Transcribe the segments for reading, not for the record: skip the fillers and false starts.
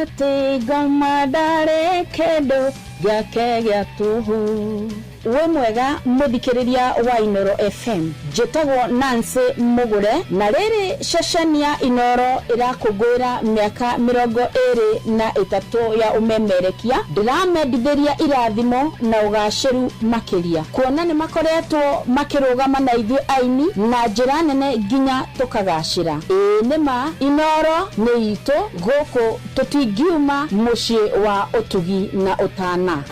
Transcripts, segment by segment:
ati gomadare kedo gyake gyatuhu. We mwega muthikiriria wa Inoro FM. Jetagwo Nancy Mugure na riri shashania Inoro irakugwira miaka 23 ya umemerekia. Ndiramendithiria irathimo na ugashiru makiria. Kuona ni makoretwo makirugama na ithuĩ aini na njĩra nene nginya tukagashira. Nima Inoro ni itu goko tutingiuma muciĩ wa utugi na utana.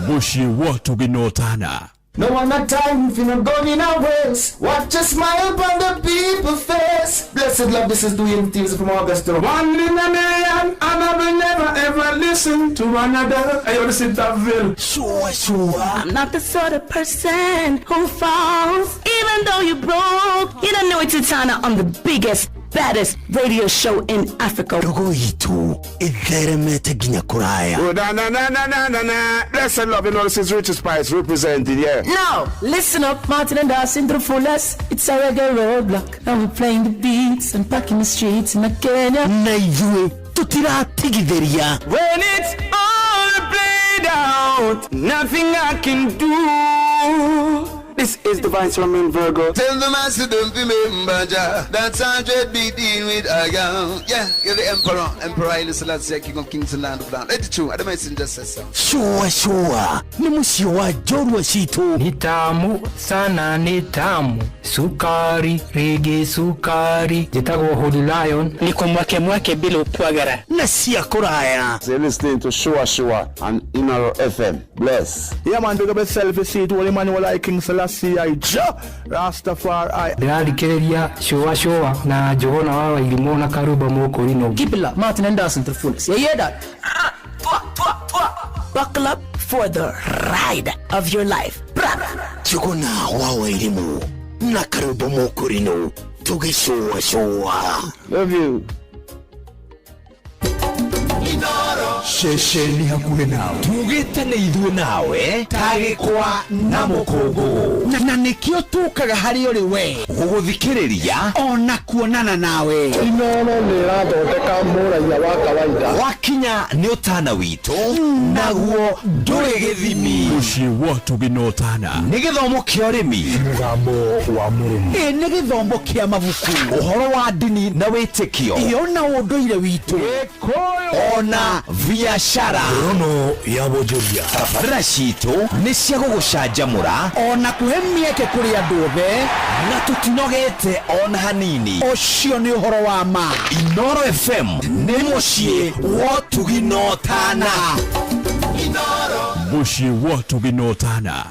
Mushi watu ginotana. No one got time if you're not going nowhere. Watch a smile upon the people's face. Blessed love, this is doing things from August to 1 in a million. And I will never ever listen to another. I only sit that will. Sure. I'm not the sort of person who falls. Even though you broke, you don't know it's Etana on the biggest, baddest radio show in Africa. Dogo itu itheremete ginya kuraya. Oh, na. Blessed love, you know, this is Richard Spice represented, yeah. Now, listen up, Martin and Darcy through fullest. It's a reggae roadblock. And we're playing the beats and packing the streets in Kenya. Na yue, tutira tigideria. When it's all played out, nothing I can do. This is Divine Solomon Virgo. Tell the master don't remember that's 100 BD with a girl. Yeah, you're the emperor. Emperor Haile Selassie, king of kings and land of land. 82, the messenger says so. Sure. Ni musio wa jorwa shitu. Nitamu sana nitamu. Sukari, reggae sukari. Jitago Holy Lion. Niko mwake bila upwagara. Na siya kuraya. You're listening to Shua on Inoro FM. Bless. Yeah man, big up yourself. You see it, Holy Manuel I King Selassie. Rastafari. Ndalikeria showa na Johona wawa ilimona karuba moko rino. Keep it up, Martin and Darcy to the fullest. You hear that? Buckle up for the ride of your life. Johona wawa ilimu na karuba moko rino. Tuge showa. Love you. Sheshe ni hakuhe nawe. Tugete na idhuwe nawe. Tage kwa na mokogo. Na nikio tukaga hari ori we. Guguthikiriria ona kuonana nawe. Inoro ni rathondeka muraia wa kawaida. Wakinya ni utana witu. Naguo nduri githimi. Mushi watu ginotana. Ni githomo kia urimi. Mugambo wa murumu. Ni githomo kia mabuku. Uhoro wa dini na witikio. Iona unduire witu. Ona biashara rono ya bojoria. Tabarĩra citũ nĩ cia gũgũcanjamũra ona kũhe mieke kũrĩ andũ othe na tũtinogete ona hanini. Ũcio nĩ ũhoro wa ma. Inoro FM nĩ mũciĩ wa ũtugi na ũtana. Mushi watu ginotana.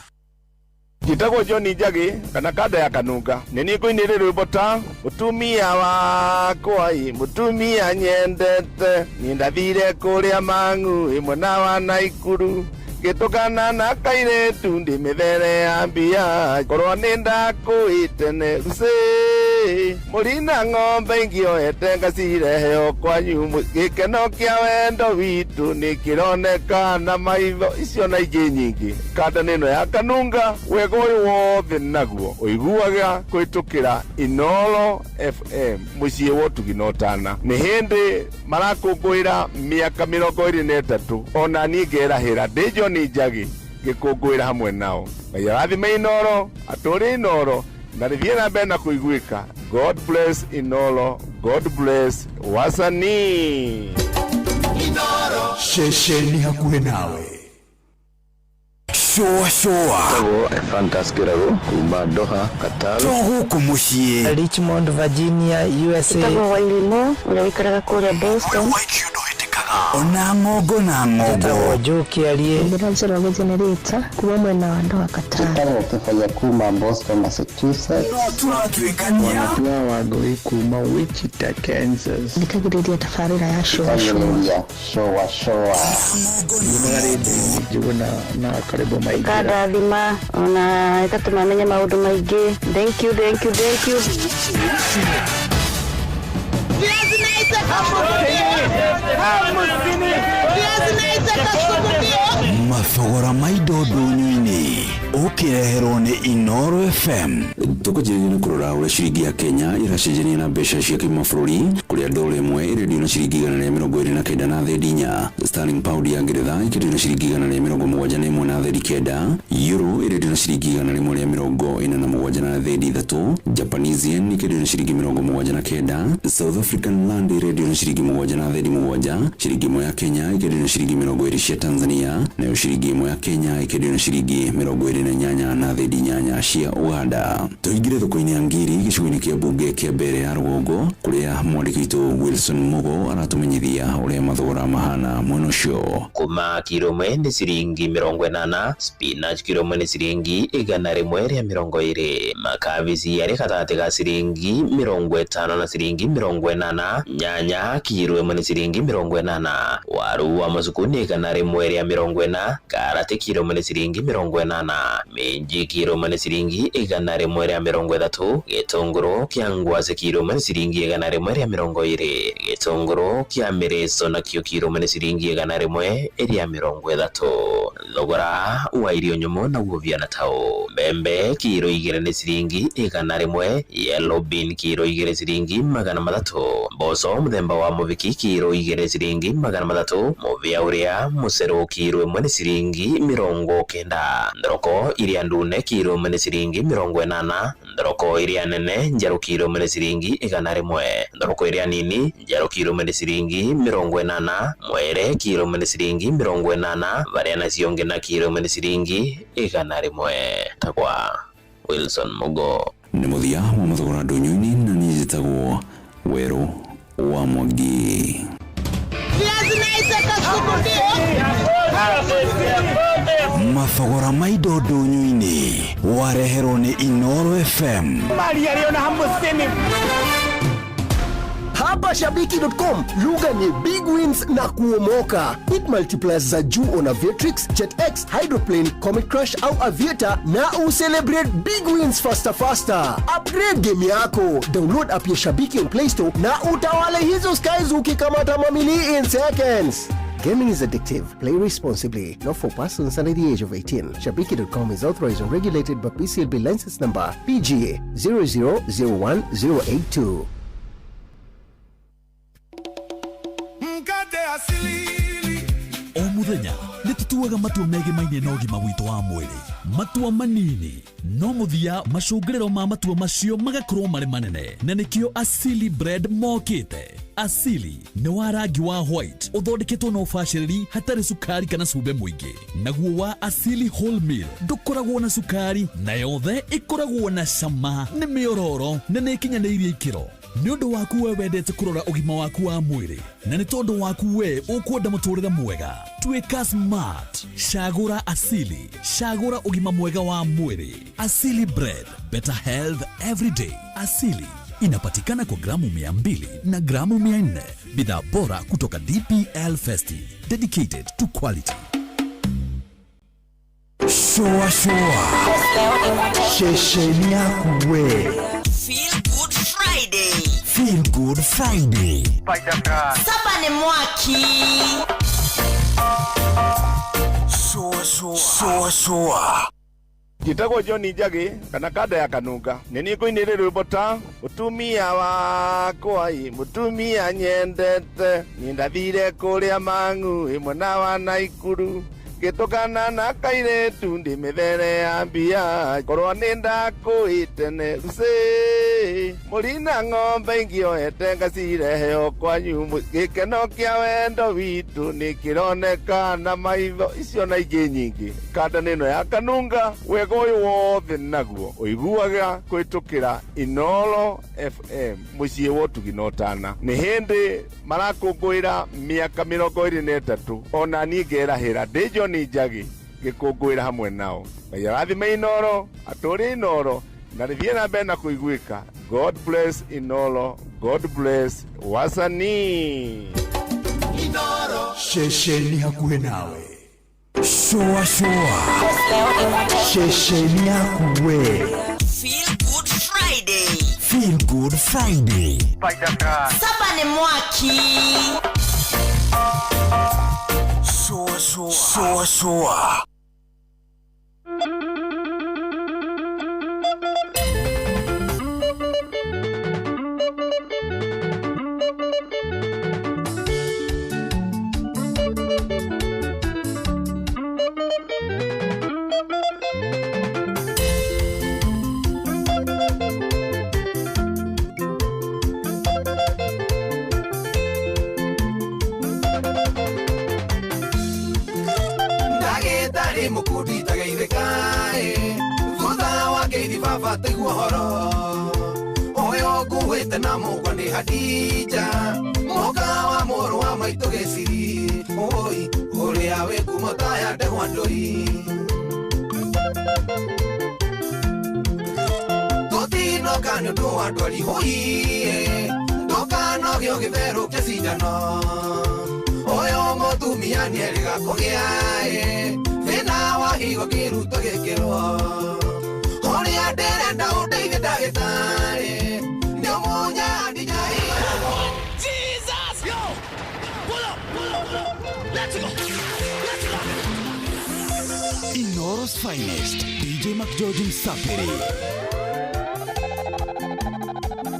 Jitago Johnny Jagi kana kada ya kanunga. Nini kuinire rwĩmbo mutumia wakwa mutumia nyendete nindathire kuria mangu imwe na wa Naikuru gitugana na kairetu ndimithere ya mbia korwo nindakuitene ruse murina ng'ombe ingioete ngacireheo kwanyu gikeno kia wendo witu nikironeka na maitho icio na ingĩ nyingĩ. Kanda nino ya kanunga wego wothe naguo uiguaga kwitukira Inoro FM muciĩ wa ũtugi na ũtana. Nĩ hĩndĩ marakũngũĩra miaka 23 ona niĩ ngerahĩra ndĩ Johnny Njagi ngĩkũngũĩra hamwe nao. Ngai arathime Inoro atũre Inoro na rithie na mbere na kuiguika. God bless Inoro, God bless wasanii. Inoro sheshe ni hakuhe nawe. Showa Fantaskirago kuma Doha, Qatar. Huku muciĩ Richmond, Virginia, USA. Itago Wailimo, unaikaraga kule Boston. Ona ngogo na ngogo. Joki aliye. Ndinazora generator kuwa mwena wa Doha, Qatar. Itago kifanya kuma Boston, Massachusetts. Tunatukania wagoi kuma Wichita, Kansas. Ndikagiredia tafarira ya showa. Juguna na karibu maigira. Kada dhima ona ikatumamenya maundu maingi. Thank you. Mathogora maidodo nyuini ukireherwo ni Inoro FM. Tukujirigina kurora ura shiringi ya Kenya iracenjania na mbeca cia kimabũrũri. kuria dole mwe redio na ciringi 129 na thedinya. Sterling pound ya Ngeretha ikirio na ciringi 171 na thedikenda. Euro ikirio na ciringi 147 na thedithatũ. Japanese yen ikirio na ciringi 79. South African rand ikirio na ciringi 7 na thedimũgwanja. Ciringi ĩmwe ya Kenya ikirio na ciringi 20 cia Tanzania. Nayo ciringi ĩmwe ya Kenya ikirio na ciringi 28 na thedinyanya cia Uganda. Tuingire thoko-inĩ ya ngiri gĩcigo-inĩ kĩa bunge kĩa mbere ya Rũgongo kuria mwandĩki witũ Wilson Mugo aratumenyithia uria mathogora mahana mwena ũcio. Kuma kiro ĩmwe nĩ ciringi 80, spinach kiro ĩmwe nĩ ciringi 120, makabici arĩ gatagatĩ ga ciringi 50 na ciringi 80, nyanya kiro ĩmwe nĩ ciringi 80, waru wa macuku nĩ 140, karati kiro ĩmwe nĩ ciringi 80, minji kiro ĩmwe nĩ ciringi 130, gĩtũngũrũ kĩa ngwacĩ kiro ĩmwe nĩ ciringi 120, gĩtũngũrũ kĩa mĩrĩco nakĩo kiro ĩmwe nĩ ciringi 130. Thogora wa irio nyũmũ naguo viana tao. Mbembe kiro 2 nĩ ciringi 100, yellow bean kiro 2 ciringi 300, mboco mũthemba wa mũviki kiro 2 ciringi 300, mũvia ũrĩa mũcerũ kiro 1 nĩ ciringi 90, thoroko iria ndune kiro 1 nĩ ciringi 80, thoroko iria nene njaru kiro 1 nĩ ciringi 100, thoroko iria nini njaru kiro 1 nĩ ciringi 80, mwere kiro 1 nĩ ciringi 80, varia nacio ngĩ na kiro 1 nĩ ciringi 100. Takwa Wilson Mugo nĩ mũthia wa mathogora ndũnyũ-inĩ na niĩ njĩtagwo Werũ wa Mwangi. Mathogora ma indo ndũnyũ-inĩ wareherwo nĩ Inooro FM. Hapa Shabiki.com, lugha ni big wins na kuomoka. Hit multipliers za juu on Aviatrix, JetX, Hydroplane, Comet Crush au Aviator na ucelebrate big wins faster. Upgrade game yako. Download app ya Shabiki on Play Store na utawale hizo skies ukikamata mamili in seconds. Gaming is addictive. Play responsibly. Not for persons under the age of 18. Shabiki.com is authorized and regulated by PCLB license number PGA 0001082. O muthenya nĩ tũtuaga matua megie mainie na ũgima witũ wa mwĩrĩ. Matua manini no mũthia macũngĩrĩro ma matua macio magakorwo marĩ manene, na nĩkĩo Asili Bread mokĩte. Asili nĩ wa rangi wa white ũthondeketwo na ũbacĩrĩri hatarĩ sukari kana cumbe mũingĩ. Naguo wa Asili Whole Meal ndũkoragwo na sukari na yothe ĩkoragwo na cama, nĩ mĩororo na nĩ ĩkinyanĩirie ikĩro. Nĩ ũndũ waku we wendete kũrora ũgima waku wa mwĩrĩ, na nĩ tondũ waku we ũkwenda mũtũrĩre mwega. Tuĩka smart, cagũra Asili, cagũra ũgima mwega wa mwĩrĩ. Asili Bread, better health every day. Asili inapatikana kwa gramu 200 na gramu 400. Bidhaa bora kutoka DPL Festi, dedicated to quality. Showa shesheni yako we. Feel Good Friday. Saba ni mwaki. Showa. Njĩtagwo John Njagi kana kada ya kanunga. Nĩ niĩ ngũinĩrĩra rwĩmbo ta mũtumia wakwa mũtumia nyendete, niĩ ndathire kũrĩa Mang'u mwena wa Naikuru, ngĩtũkana na kairĩtu ndĩmĩthere ya mbia, korwo nĩ ndakũĩtene rucĩ mũrina ng'ombe ingĩoete ngacirehe o kwanyu, gĩkeno kĩa wendo witũ nĩ kĩroneka na maitho icio na ingĩ nyingĩ. Kanda ĩno ya kanunga wega ũyũ wothe naguo ũiguaga kũhĩtũkĩra Inooro FM mũciĩ wa ũtugi na ũtana. Nĩ hĩndĩ marakũngũĩra mĩaka 23, ona niĩ ngerahĩra ndĩ John Njagi gĩkũngũĩra hamwe nao. Ngai arathime Inooro, atũrie Inooro na rĩthiĩ na mbere na kũiguĩka. God bless Inooro, God bless wasanii. Inooro shesheni hakuhe nawe. Showa shesheni yako we. Feel Good Friday. Feel Good Friday. Saba ni mwaki. Showa. nguhite na mugwa ni Hadija muka wa muru wa maitu giciri oi uria we kumotaya ndegwa ndoi tutinoka ni undu wa ndwari hoi ndukanoge ugitherũkia cindano uyu mutumia nĩerĩga kũgĩa thĩna wa higo kĩruto gĩkĩrwo ũrĩa ndĩrenda ũndeithie ndagĩtarĩ nĩ ũmunya Hadija Jesus yo pull up let's go Inoro's finest DJ McGeorge Msapiri.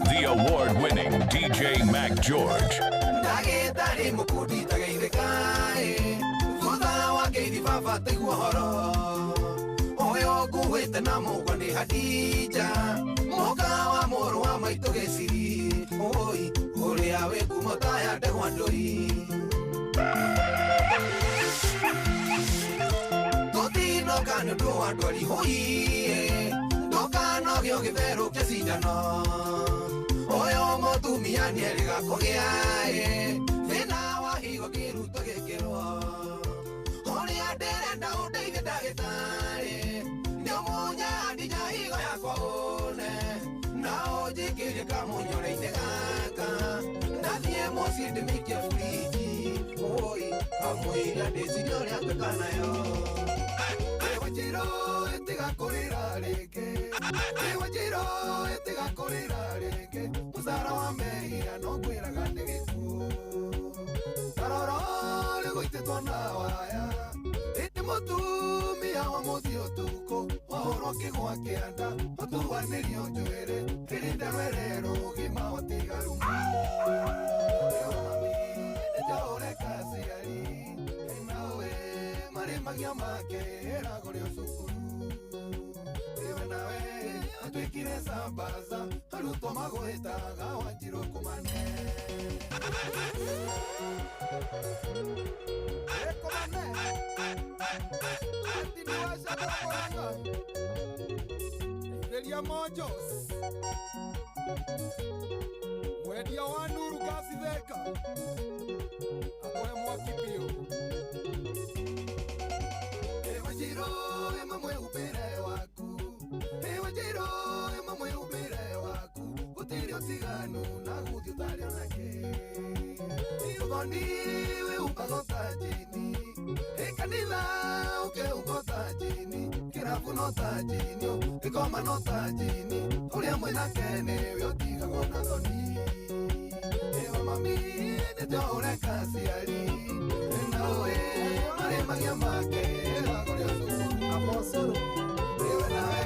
The award-winning DJ McGeorge. ndagĩtarĩ mũkundi tagaithĩkaĩ thutha wa ngeithi baba taigua horo ũyũ nguhĩte na mũgwa nĩ Hadija mũka wa mũrũ wa maitũ gĩciri oi ũrĩa wĩ kumotaya ndegwa ndoi tũtinoka nĩ ũndũ wa ndwari hoi ndũkanoge ũgĩtherũkia cindano uyu mutumia nĩerĩga kũgĩa thĩna wa higo kĩruto gĩkĩrwo ũrĩa ndĩrenda ũndeithie ndagĩtarĩ nĩ ũmunya Hadija higo yakwa ũne na ũnjĩkĩrie kamũnyore-inĩ gaka ndathiĩ mũciĩ ndĩmĩikie friji oi kamũira ndĩciria ũrĩa twĩka nayo Wanjiru ĩtiga kũrĩra rĩngĩ Wanjiru ĩtiga kũrĩra rĩngĩ mũcara wa mehia no ngwĩraga nĩ gĩkuũ taroro rĩgũitĩtwo na waya ĩndĩ mũtumia wa mũthĩ ũtukũ wahũrwo kĩgwa kĩanda ũtuanĩrio njuĩrĩ kĩrinde rwerero ũgima ũtigaru nĩnjaũre kaciari nawe marĩmagia make erago rĩo cukuru iwe nawe atwĩkire sambaza arutwo magwĩtaga Wanjiru kumane Iberia Mojos mwendia wa Nuru Gasi Theka akoe mwaki biũ Wanjiru ema mwĩhumbĩre waku Wanjiru ema mwĩhumbĩre waku gũtirĩ ũtiganu na gũthiĩ ũtarĩ onake ũthoni wĩhumbaga ũtanjini kanitha ũkĩhumba ũtanjini kĩrabu no tanjini gĩkoma no tanjini ũrĩa mwĩnake nĩwe ũtigagwo na thoni mami nĩnjaũre kaciari nawe marĩmagia make erago rĩo cukuru Apostolo iwe nawe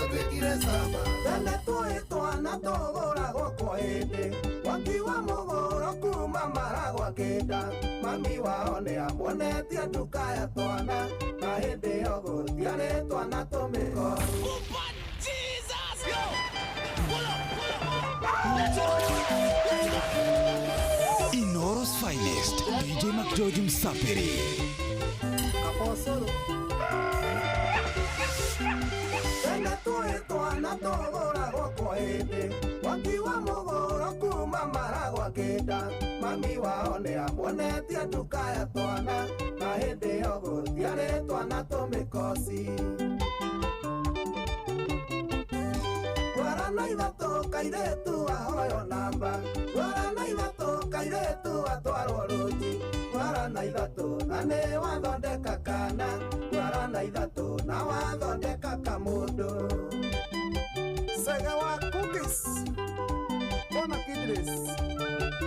ũtwĩkire sama tene tũĩtwana tũgũragwo kwa hĩndĩ wakiwa mũgũro kuma maragwa kĩnda mami wao nĩamuonetie nduka ya twana na hĩndĩ ĩyo gũtiarĩ twana tũmĩko Inoro's finest DJ McGeorge Msapiri. Apostolo tene tũĩtwana tũgũragwo kwa hĩndĩ wakiwa mũgũro kuma maragwa kĩnda mami wao nĩamuonetie nduka ya twana na hĩndĩ ĩyo gũtiarĩ twana tũmĩkoci Warana ithatũ kairĩtu ahoyo namba Warana ithatũ kairĩtu atwarwo rũnji Warana ithatũ na nĩ wathondeka kana Warana ithatũ na wathondeka kamũndũ Sega wa cookies Ona Kidris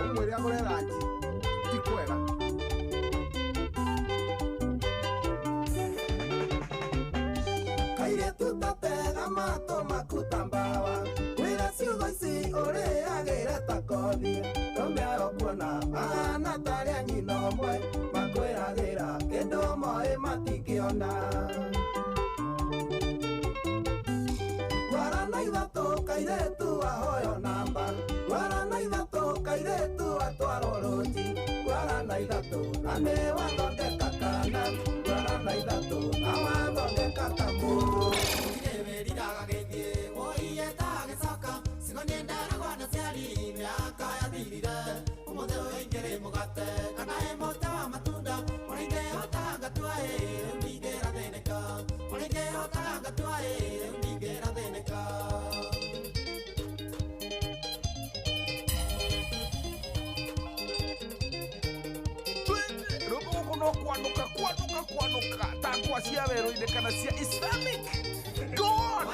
Ũmwĩre agũre ranji ti kwega Kairĩtu tatega matũ makuta mbawa Wĩra ciugo ici ũrĩagĩre ta kothi Tũmĩaro kuona mahana tarĩ anyina ũmwe Makwĩragĩra kĩndũ moĩ matingĩona Warana ithatũ kairĩtu ahoyo namba Warana ithatũ kairĩtu atwarwo rũnji Warana ithatũ na nĩ wathondeka kana Warana ithatũ na wathondeka kamũndũ mugate kana emote wa matunda oringe otaga twae ndigera theneka oringe otaga twae ndigera theneka no kwanuka takwa cia werũ-inĩ kana cia Islamic God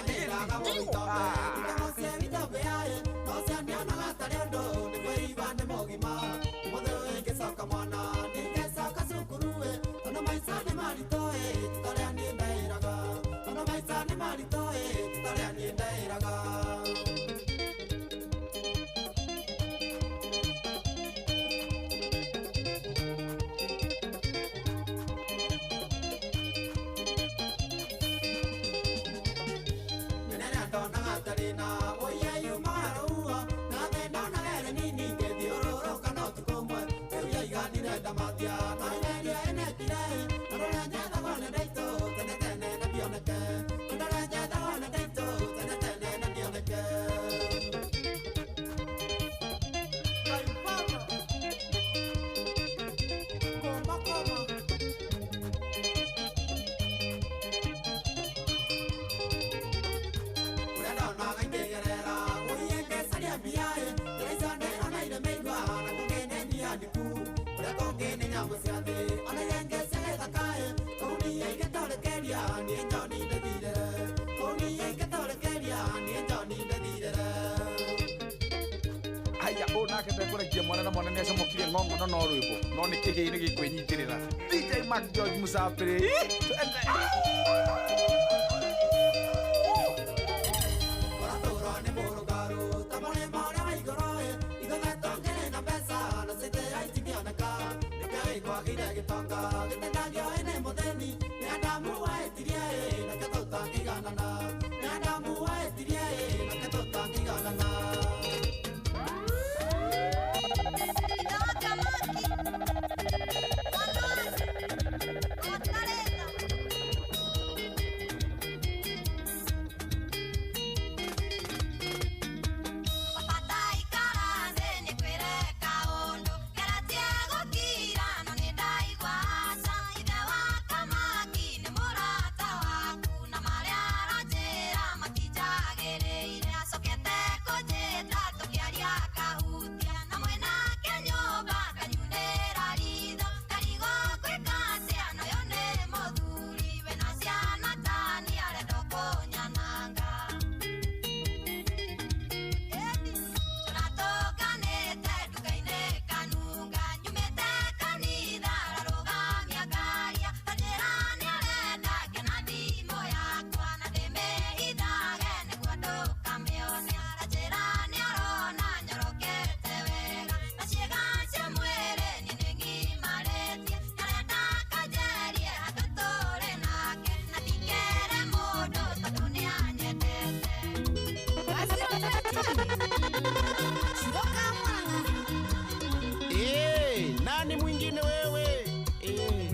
ngongo no rwimbo no ni kihini gikwenyitirira DJ Mac George Musafiri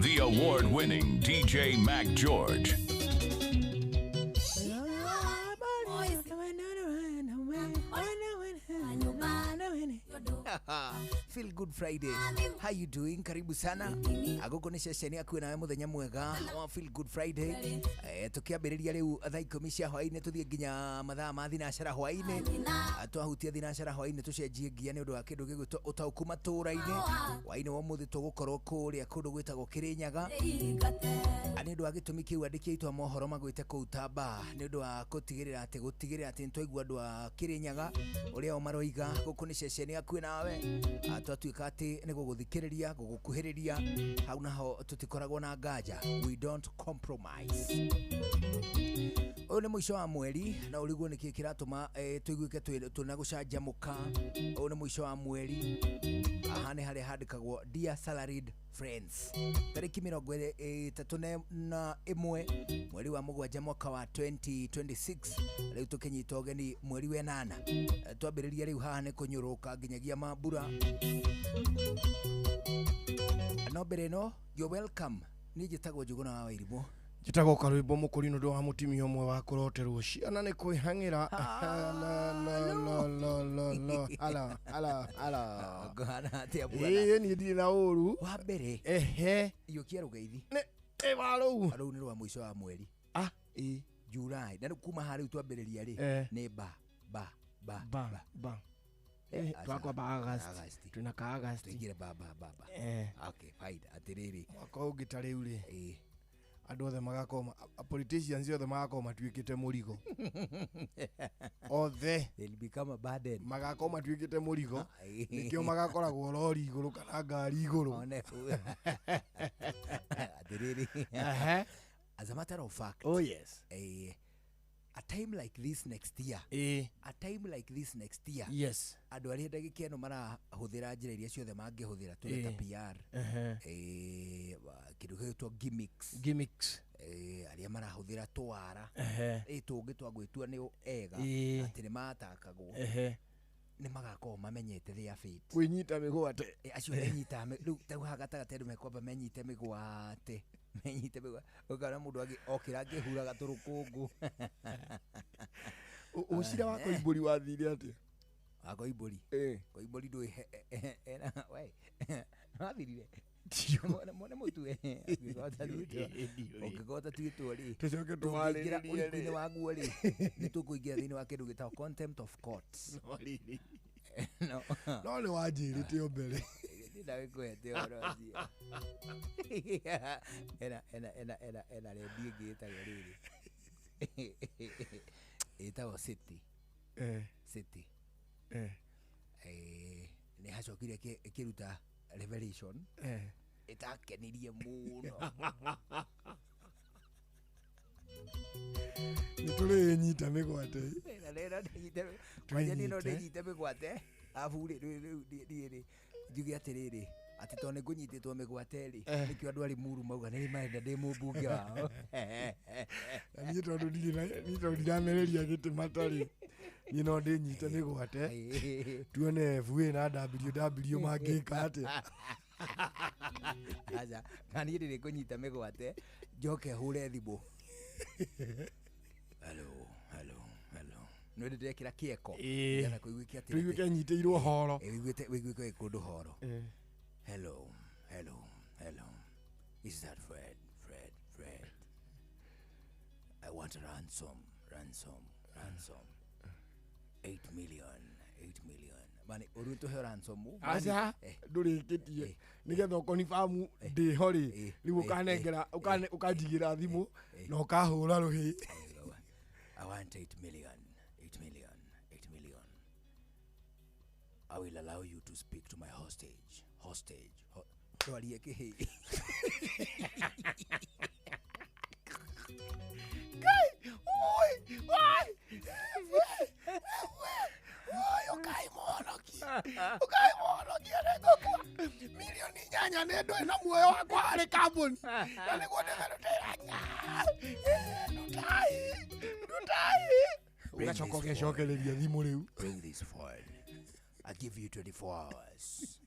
The award-winning DJ Mac George. Feel Good Friday. How you doing? Karibu sana. Agoko ni sesheni yaku nawe muthenya mwega wa Feel Good Friday. Tukiambiriria riu thaa 10 cia hwaini tuthie nginya mathaa ma thinacara hwaini. Twahutia thinacara hwaini tucenjie ngia ni undu wa kindu gigwitwo utauku maturaini. Hwaini wa muthi tugukorwo kuria kundu gwitagwo Kirinyaga. Ani ndu wa gitumi kiu andikitwo mohoro magwite kuutamba ni undu wa gutigirira ati ntwaigua andu a Kirinyaga uria o maroiga guku ni sesheni yaku nawe. Twatuika ati ni guguthikiriria gugukuhiriria hau naho tutikoragwo na nganja. We don't compromise. Uyu ni mwisho wa mweri na uriguo niki kiratuma tuiguike tunagucanjamuka. Uyu ni mwisho wa mweri ahane hali handikagwo Dear Salaried Friends. Tariki 31 mweri wa mugwanja mwaka wa 2026 riu tukinyita ugeni mweri wa 8. Twambiriria riu haha ni kunyuruka nginyagia mambura. No mbere no you're welcome. Ni njitagwo Njuguna wa Wairimu. Gitago karwimbo mukurino ndo wa mutimia umwe wa kuroterwo ciana ni kwihangira ala gana atia bwana ni ndi na uru wa mbere iyo kia rugeithi ne aro ni rwa mwisho wa mweri July na kuma hari twambiriria ri ni ba twakwa ba August tuna ka August tigire ba okay fine atiriri mwaka ugitare uri andu othe magakoma politicians othe magakoma tuikite murigo othe they'll become a burden magakoma tuikite murigo nikio magakoragwo lori iguru kana ngari iguru atiriri as a matter of fact oh yes a time like this next year yes andu ari ndagikeno marahuthira njira iria ciothe mangihuthira tureta PR kindu gitwa gimmicks aria marahuthira twara tungi twagwitua ni ega ati ni matakagwo ni magakorwo mamenyete their fate kwinyita migwate acio menyita riu tau hagatagatĩ mekwamba menyite migwate ukana mundu agi okira ngihuraga turukungu ucira wako iburi wathire ati wako iburi iburi ndo we wathirire mwana mutu ukigota tuitwo ri tucoke twaririe ri waguo ri ni tukuingira thini wa kindu gitao contempt of court no ni wanjirite o mbere ndawe kwete orozi ena rendi ngita riri itawa city ni hacokire kiruta revelation itakenirie muno nitule nyita migwate lera nyita kwani no nyita migwate afure riri njuge atiriri ati tone kunyititwo migwateri nikio andu ari muru mauga ni maenda ndi mumbunge wao ni tondu ndiramereria giti matari ni no ndi nyite migwate tuone FA na WW mangika ati aja kani ndi kunyita migwate njoke hure thimu hello no ndekira kieko yana kuiguikia ati tuiguike nyiteirwo horo wiguike kundu horo hello is that Fred I want a ransom 8 million mani uruntu he ransom aja ndurikitie nigetha ukonifamu ndi hori riu ukanengera ukanjigira thimu na ukahura ruhi I want 8 million. I will allow you to speak to my hostage. Twari ke ukai moroki aregokwa milioni nyanya nendo ina muoyo wakwa ari kambuni na niguo ndemerutira ndutai ugacokereria thimu riu bring this forward. I give you 24 hours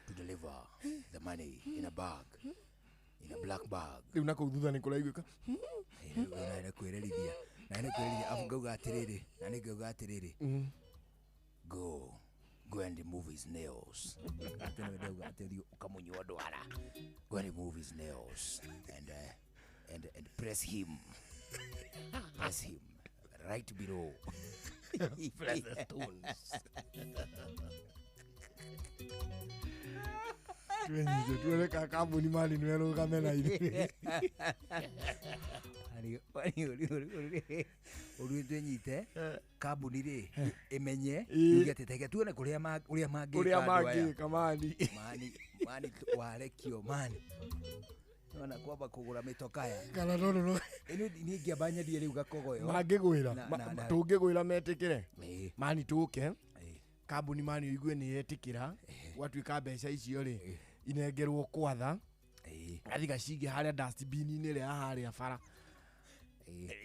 to deliver the money in a black bag. Riu nako thutha ni kuraiguika na kwirerithia afu ngauga atiriri go and remove his nails. Go and remove his nails and press him right below. Press the stones. Tuwe kakambuni mali niweruga mena ili. Uri twenyite kambuni ri imenye yugetete tuone kuria mangi kamani warekio mani ona kwamba kugura mitokaya kana no ni ngiambanya die riu gakogoyo mangigwira tungigwira metikire mani tuke kambuni mani igwe ni yetikira gwatuika mbeca icio ri inengerwo kwatha athiga cingi haria dustbin ni ria haria bara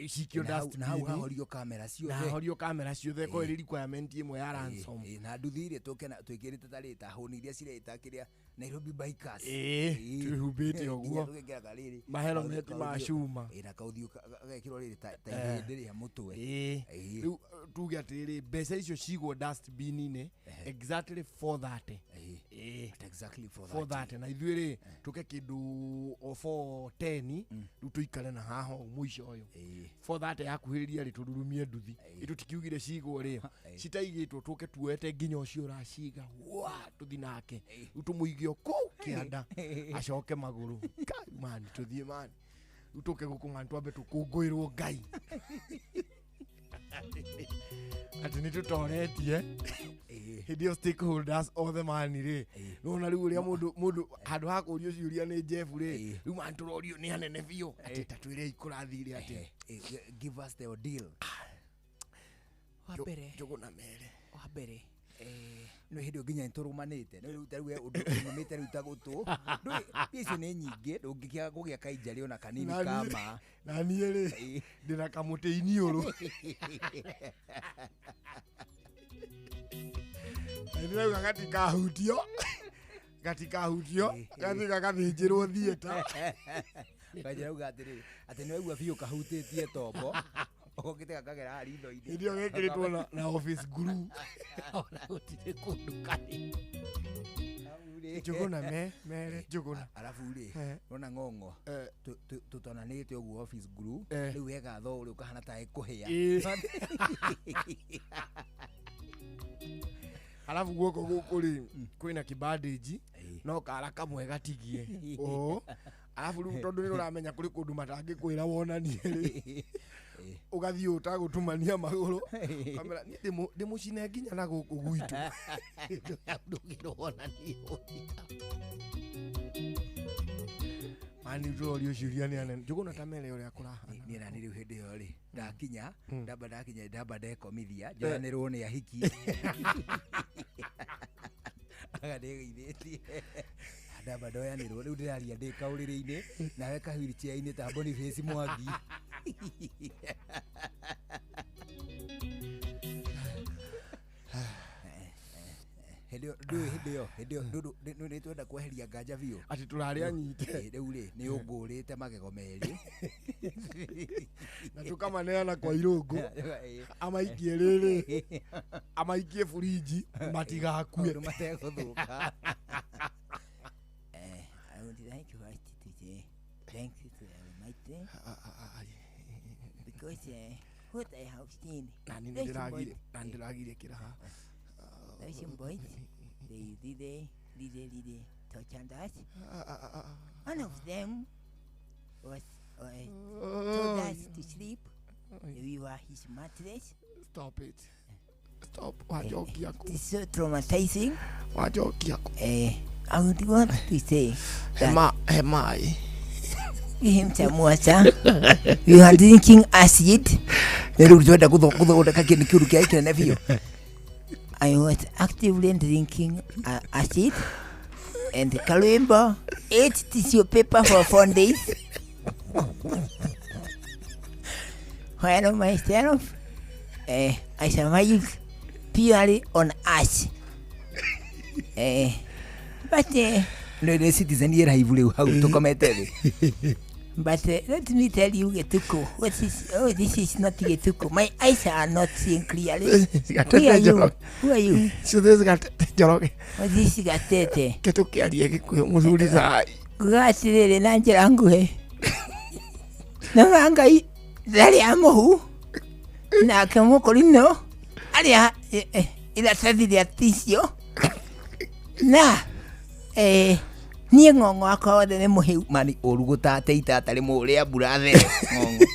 cikio dustbin na horio kamera ciothe ko requirement imwe ya ransom na nduthire tuke na twikirite tarita honi iria cireta kiria Nairobi bikers twihubite oguo mahelmet ma cuma na kauthiu gekirwo riri ta hindiri ya mutwe riu tuge atiri mbeca icio cigwo dustbin ine exactly 430 exactly 430 na ithuĩ tuke kindu 410 riu tuikare na haha mwisho uyu 430 yakuhiriria ri tururumie nduthi itutikiugire cigwo ri citaigitwo tuke tuete nginya ucio uraciga tuthi nake riu tumuige ku kianda acoke maguru mani tuthie mani riu tuke gukunga twambe tukungwirwo Ngai ati ni tutoretie hidio stakeholders othe mani ri nona riu ria mundu handu ha kurio ciuria ni Jeff ri riu man turorio ni hanene biu ati tatwire ikurathire ati give us the deal wabere jogona mere wabere no hidio ginya nturumanite no riu taru undu umite riu tagutu icio ni nyingi ndungikia kugia kainjari ona kanini kama na niĩ ri ndina kamuti iniuru ndirauga gatikahutio gatika gathinjirwo thieta kajauga atiri ati ni waigua biu kahutitie tombo ogite kagera hari ndo-ini ndio gekiritwo na office guru ona gutire kundu kani jogona mere jogona alafu ri nona ng'ong'o tutonanite oguo office guru riu wega tho uri ukahana ta ikuhia alafu guoko gukuri kwina kibandage no kara kamwe gatigie alafu riu tondu ni uramenya kuri kundu matangi kwira wonanie ri ugathie utagutumania maguru kamera ni ndimucine nginya na guku gwitu ndugirwonanie mani utorio ciuria ni anene jogona tamele uria kurahana ni na riu hindi yo ri ndakinya ndamba ndekomithia njoyanirwo ni ahiki agadegeithĩtie ndamba ndoyanirwo riu ndiraria ndi kaurĩrĩ-inĩ nawe kahwirichaini ta Boniface Mwangi Hedio ndu twenda kweheria nganja biu ati turari anyite riu ri ni ungurite magego meri na tukamaneana kwa irungu amaikie riri amaikie furiji matigakue mateguthuka I would like to write today thank you to Almighty because what I have seen nani ndiragire kiraha Russian boys, they did touch on that. One of them was told us to sleep. We were his mattress. Stop it. Stop. Wajoki yako. It's so traumatizing. Wajoki yako. I would want to say Hemai. Him Tamuasa. You are drinking acid. I was actively drinking acid and Kalimba ate tissue paper for 4 days. While myself, I survived purely on ash. But no, the citizen here I will how to comment it. But let me tell you, Getuko, this is not Getuko. My eyes are not seeing clearly. Who are you? So this got Joroke. What is Gatete? Getuki aliye mzuri sana. Gati nanje angu Nanga dali amohu. Na kamo kolino. Alia ila tadi ya tisio. Na niĩ ng'ong'o akwa nĩ mũhiu mani ũruguta teita atarĩ mũrĩa brother ng'ong'o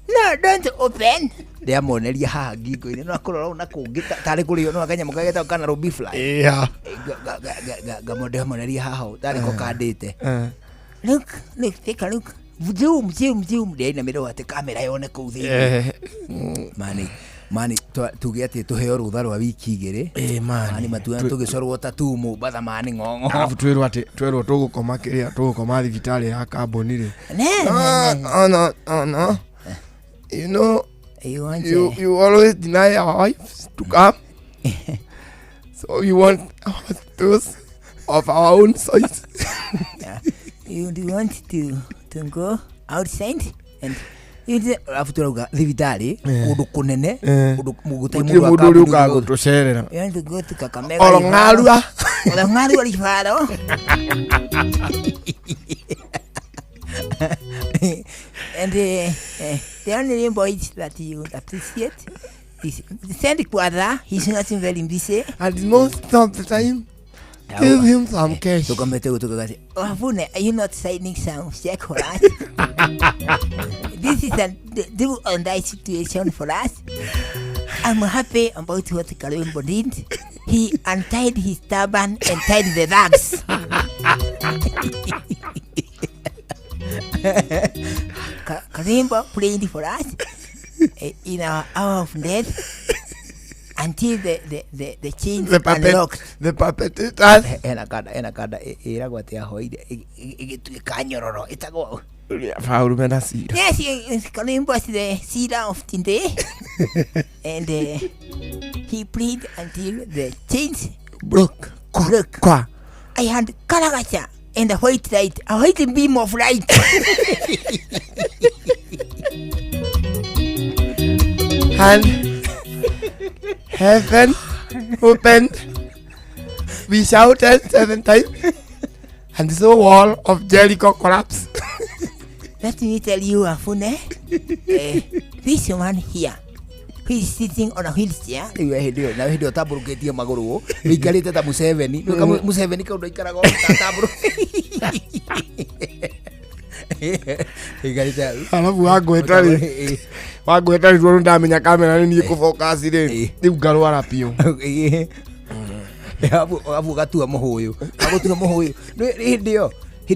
no don't open ndiamoneria haha ngingo-inĩ no akorwo na kũngĩ tarĩ kũrĩo no akanyamũ kageta kana robi fly ngamonderia haha tarĩ ko kandĩte look take a look zoom ndiainamĩrwo atĩ kamera yone kũu thĩinĩ mani tuge ati tuheo rutha rwa wiki igiri mani matuana tugicorwo tatu Mombasa mani ng'ong'o alafu twirwo tugukoma kiria tugukoma thibitari ya kamboni ri no you know you always deny our wives to come so you want those of our own size. You want to go outside and alafu turauga thibitari undu kunene undu mugutai mundu uri ukagutucerera. You want to go to Kakamega. Olongarua rifaro. And the only voice that you appreciate is Sandy Quadra. He's not very busy. And most of the time, give him some cash. So come to Afune, are you not signing some check for us? This is a do or die situation for us. I'm happy about what Karimbo did. He untied his turban and tied the rags. Karimbo prayed for us in our hour of death until the chains unlocked. The perpetrators. Enakada iragwatia hoide igituika nyororo itago. Faulu menasira. Yes, Karimbo was the Sira of Tinde. And he prayed until the chains broke. I had Karagacha and a white light, a white beam of light. And heaven opened. We shouted 7 times, and the wall of Jericho collapsed. Let me tell you, Afune, this man here, who is sitting on a wheelchair. Now he do taburu ketia maguru. We carry tata Museveni. Museveni kaudo ikarago taburu. Alafu wagwetari tuonu ndamenya kamera ni kufocus ri riu ngarwara piu. Abu gatua muhuyu ndio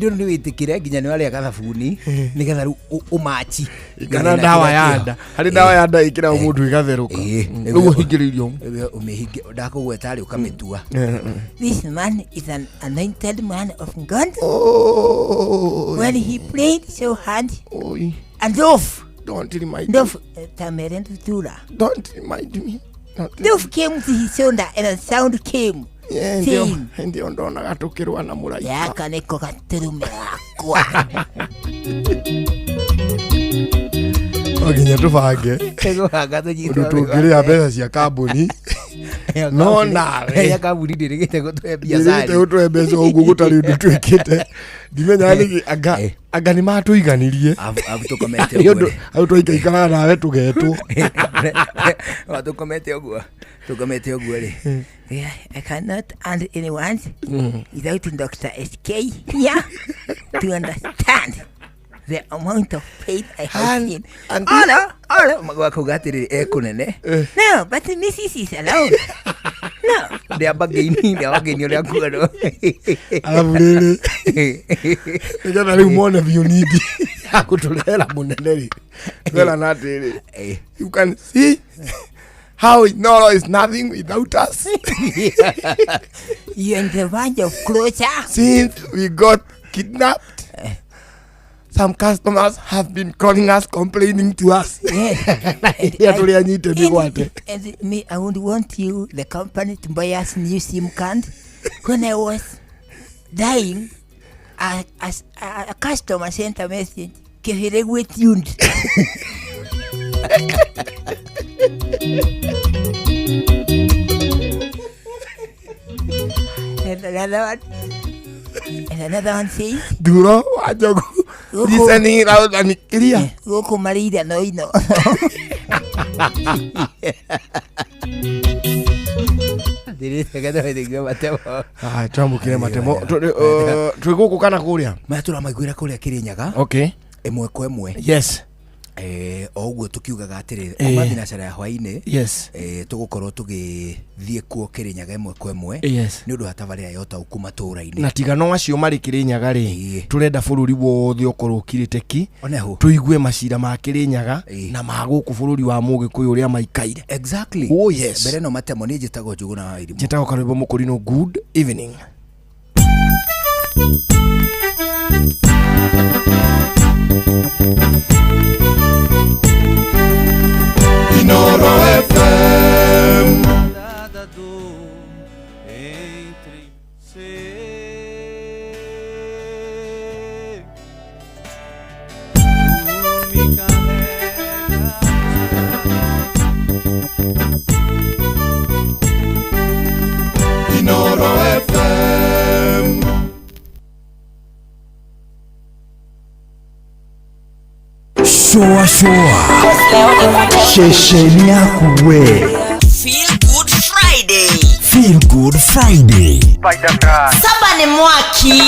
ni witikire nginya ni wale akathabuni nigetha umachi kana dawa ya nda hari dawa ya nda ikira mundu igatheruka nugo hingiririo umehinge ndakugweta ari ukamitua. This man is an anointed man of God. When he prayed so hard and don't remind me. Dove came to his shoulder and a sound came. Ndio ndona gatukirwa na muraika yaka niko gaturume wakwa. Oginya tubange tugiria mbeca cia kambuni no nawe ya kambuni ndirigite gutwe biacara ndirigite gutwe mbeca uguo gutari undu twikite ndimenya ni anga ni matuiganirie tukomete uguo au twaikaikara nawe tugetwo tukomete uguo ri. I cannot add anyone without Dr. SK here to understand the amount of faith I have seen. All magwakugatiri ekunene. No, but Mrs. is alone. No, they are bagini ore akuano. Alavurere. Ejana ri one of you need akutulera muneneri. Twela natiri. You can see how Noro is nothing without us. You're in the verge of closure. Since we got kidnapped, some customers have been calling us, complaining to us. Yes. And me, I would want you, the company, to buy us new SIM card. When I was dying, a customer sent a message. tuned. And another one says, Duro, wajogo. Listening loud and clear. Goko marida no ino. Twambukire matemo. Twiguku kana kuria. Matura maiguira kuria Kirinyaga. Okay. Emwe kwa emwe. Yes. Oguo tukiugaga atiriri kuma thinacara ya hwaini yes tugukorwo tugithie kuo Kirinyaga emwe kwa emwe ni undu hatabaria yota ukuma tura-ini na tigano acio mari Kirinyaga ri turenda bururi wothe ukorwo kirite ki oneho tuigue macira ma Kirinyaga na maguku bururi wa Mugikuyu uria maikaire exactly oh yes bere no matemo ni jitagwo Njuguna wa Irimu jitagwo Karwimbo Mukurino good evening Inoro FM. Entre ser Inoro FM. Shoa shesheni yako we. Feel Good Friday. Feel Good Friday. Saba ni mwaki.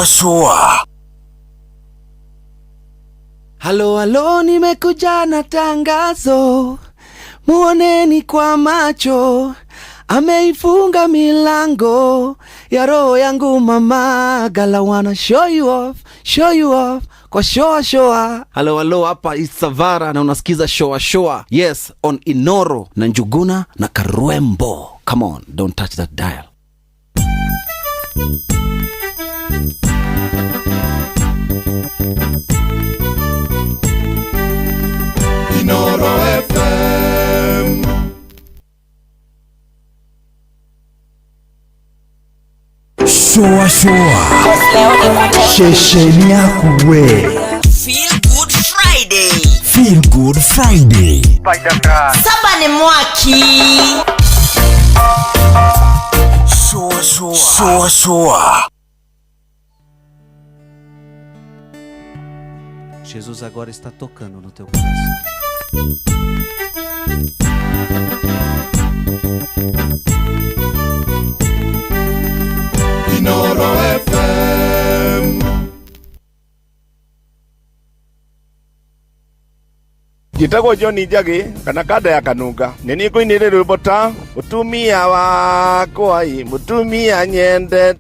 Shoa. Halo, nimekuja na tangazo, muoneni kwa macho, ameifunga milango ya roho yangu mama. Gala wanna show you off kwa shoa. Halo, hapa Isavara na unasikiza shoa. Yes, on Inoro na Njuguna na Karwembo. Come on, don't touch that dial. Inoro FM. Shoa shesheni yako we. Feel Good Friday. Feel Good Friday. Saba ni mwaki. Shoa. Jesus agora está tocando no teu coração. Inoro FM. Gitagwo John Njagi kana kada ya kanunga nini kuinire rwimbo ta mutumia wakwa mutumia nyende.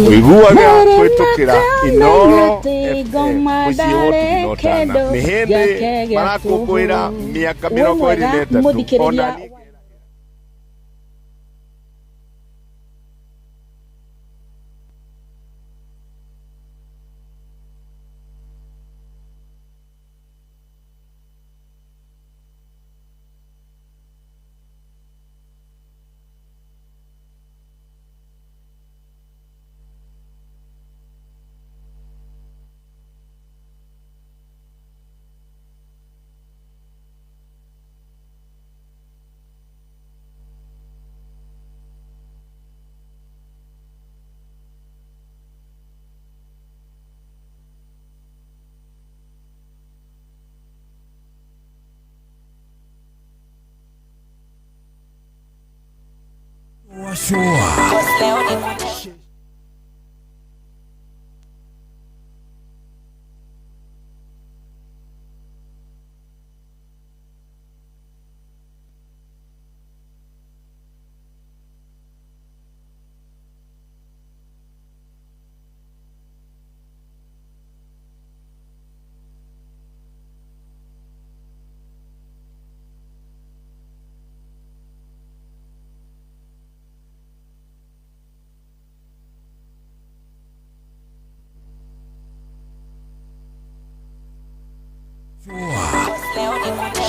Wiguaga kwitukira Inoro FM uciye wotinotana ni hindi marakukwira miaka 23 ona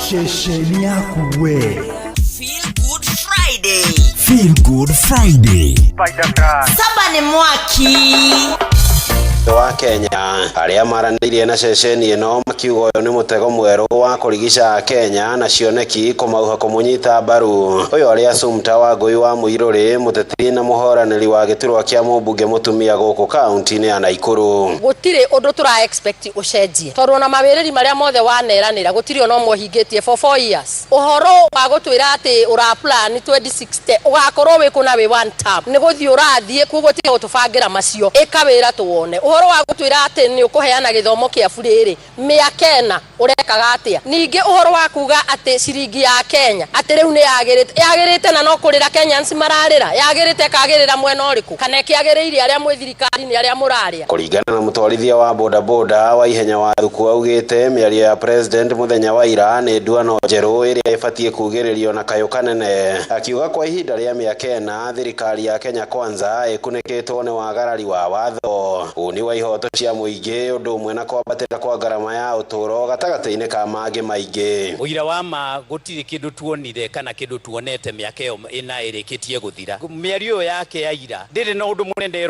shesheni yako we. Feel Good Friday. Feel Good Friday. Saba ni mwaki. wa Kenya aria maranĩirie na ceceni ĩno makiuga ũyũ nĩ mũtego mwerũ wa kũrigica Kenya na cioneki kũmauha kũmũnyita mbaru. Ũyũ arĩa Assumpta Wangui wa Mũirũrĩ mũteti na mũhoranĩri wa gĩturwa kĩa mũmbunge mũtumia gũkũ kaunti-inĩ ya Naikuru. Gũtirĩ ũndũ tũra expect ũcenjie tondũ na mawĩrĩri marĩa mothe waneranĩra gũtirĩ ona ũmwe hingĩtie for 4 years. Ũhoro wa gũtwĩra atĩ ũra plan 2060 ũgakorwo wĩ kuna wĩ one term nĩ gũthiĩ ũrathiĩ kuo gũtiga gũtũbangĩra macio ĩka wĩra tuone. Ũhoro wa gũtwĩra atĩ nĩ ũkũheana gĩthomo kĩa burĩ mĩaka ya Kenya urekaga atia ninge uhoro wa kuga ati ciringi ya Kenya ati riu ni yagirite na no kurira Kenyans mararira yagirite kagirira mwena uriku kana kiagiriire aria mwe thirikari ni aria muraria kuringana na mutwarithia wa boda boda wa ihenya wa thuku augite miario ya president muthenya wa ira ni nduano njeru iria ibatie kugiririo na kayo kanene akiuga kwa ihinda ria miaka ena thirikari ya Kenya Kwanza ikunikitwo ni wagarari wa watho uni wa ihoto cia muingi undu umwe na kwambatira kwa garama ya uturo gatagataine ka mangi maingi uira wa ma gutiri kindu tuonire kana kindu tuonete miaka ina irikitie guthira miario yake ya ira ndiri na undu munene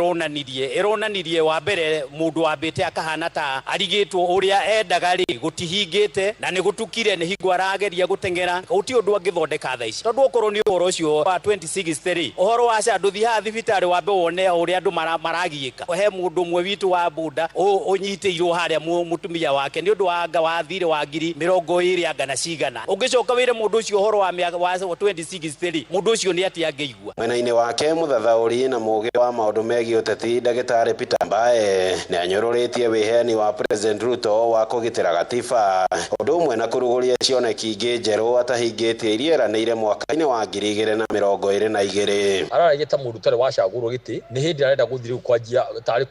ironanirie wa mbere mundu wambite akahana ta arigitwo uria endaga ri gutihingite na ni gutukire ni hingo arageria gutengera uti undu angithondeka tha ici tondu okorwo ni uhoro ucio wa 2063 uhoro wa cia nduthi ha thibitari wa mbe wone uria andu maragiika he mundu mwe witu wa buda unyitiirwo haria mutumia wake ni undu wa anga wa thire wa ngiri 20 anga na cigana ungicoka wire mundu ucio uhoro wa 2063 mundu ucio ni ati angeigua mwena-ini wake muthathauri na mugi wa maundu megi uteti Dagitari Peter Mbae ni anyururitie wiheni wa President Ruto wa kugitira gatiba undu umwe na kuruguria cioneki ingi njeru atahingitie iria eranĩire mwaka-ini wa 2022 araragita mundu tare wacagurwo giti ni hindi arenda guthire kwanjia tari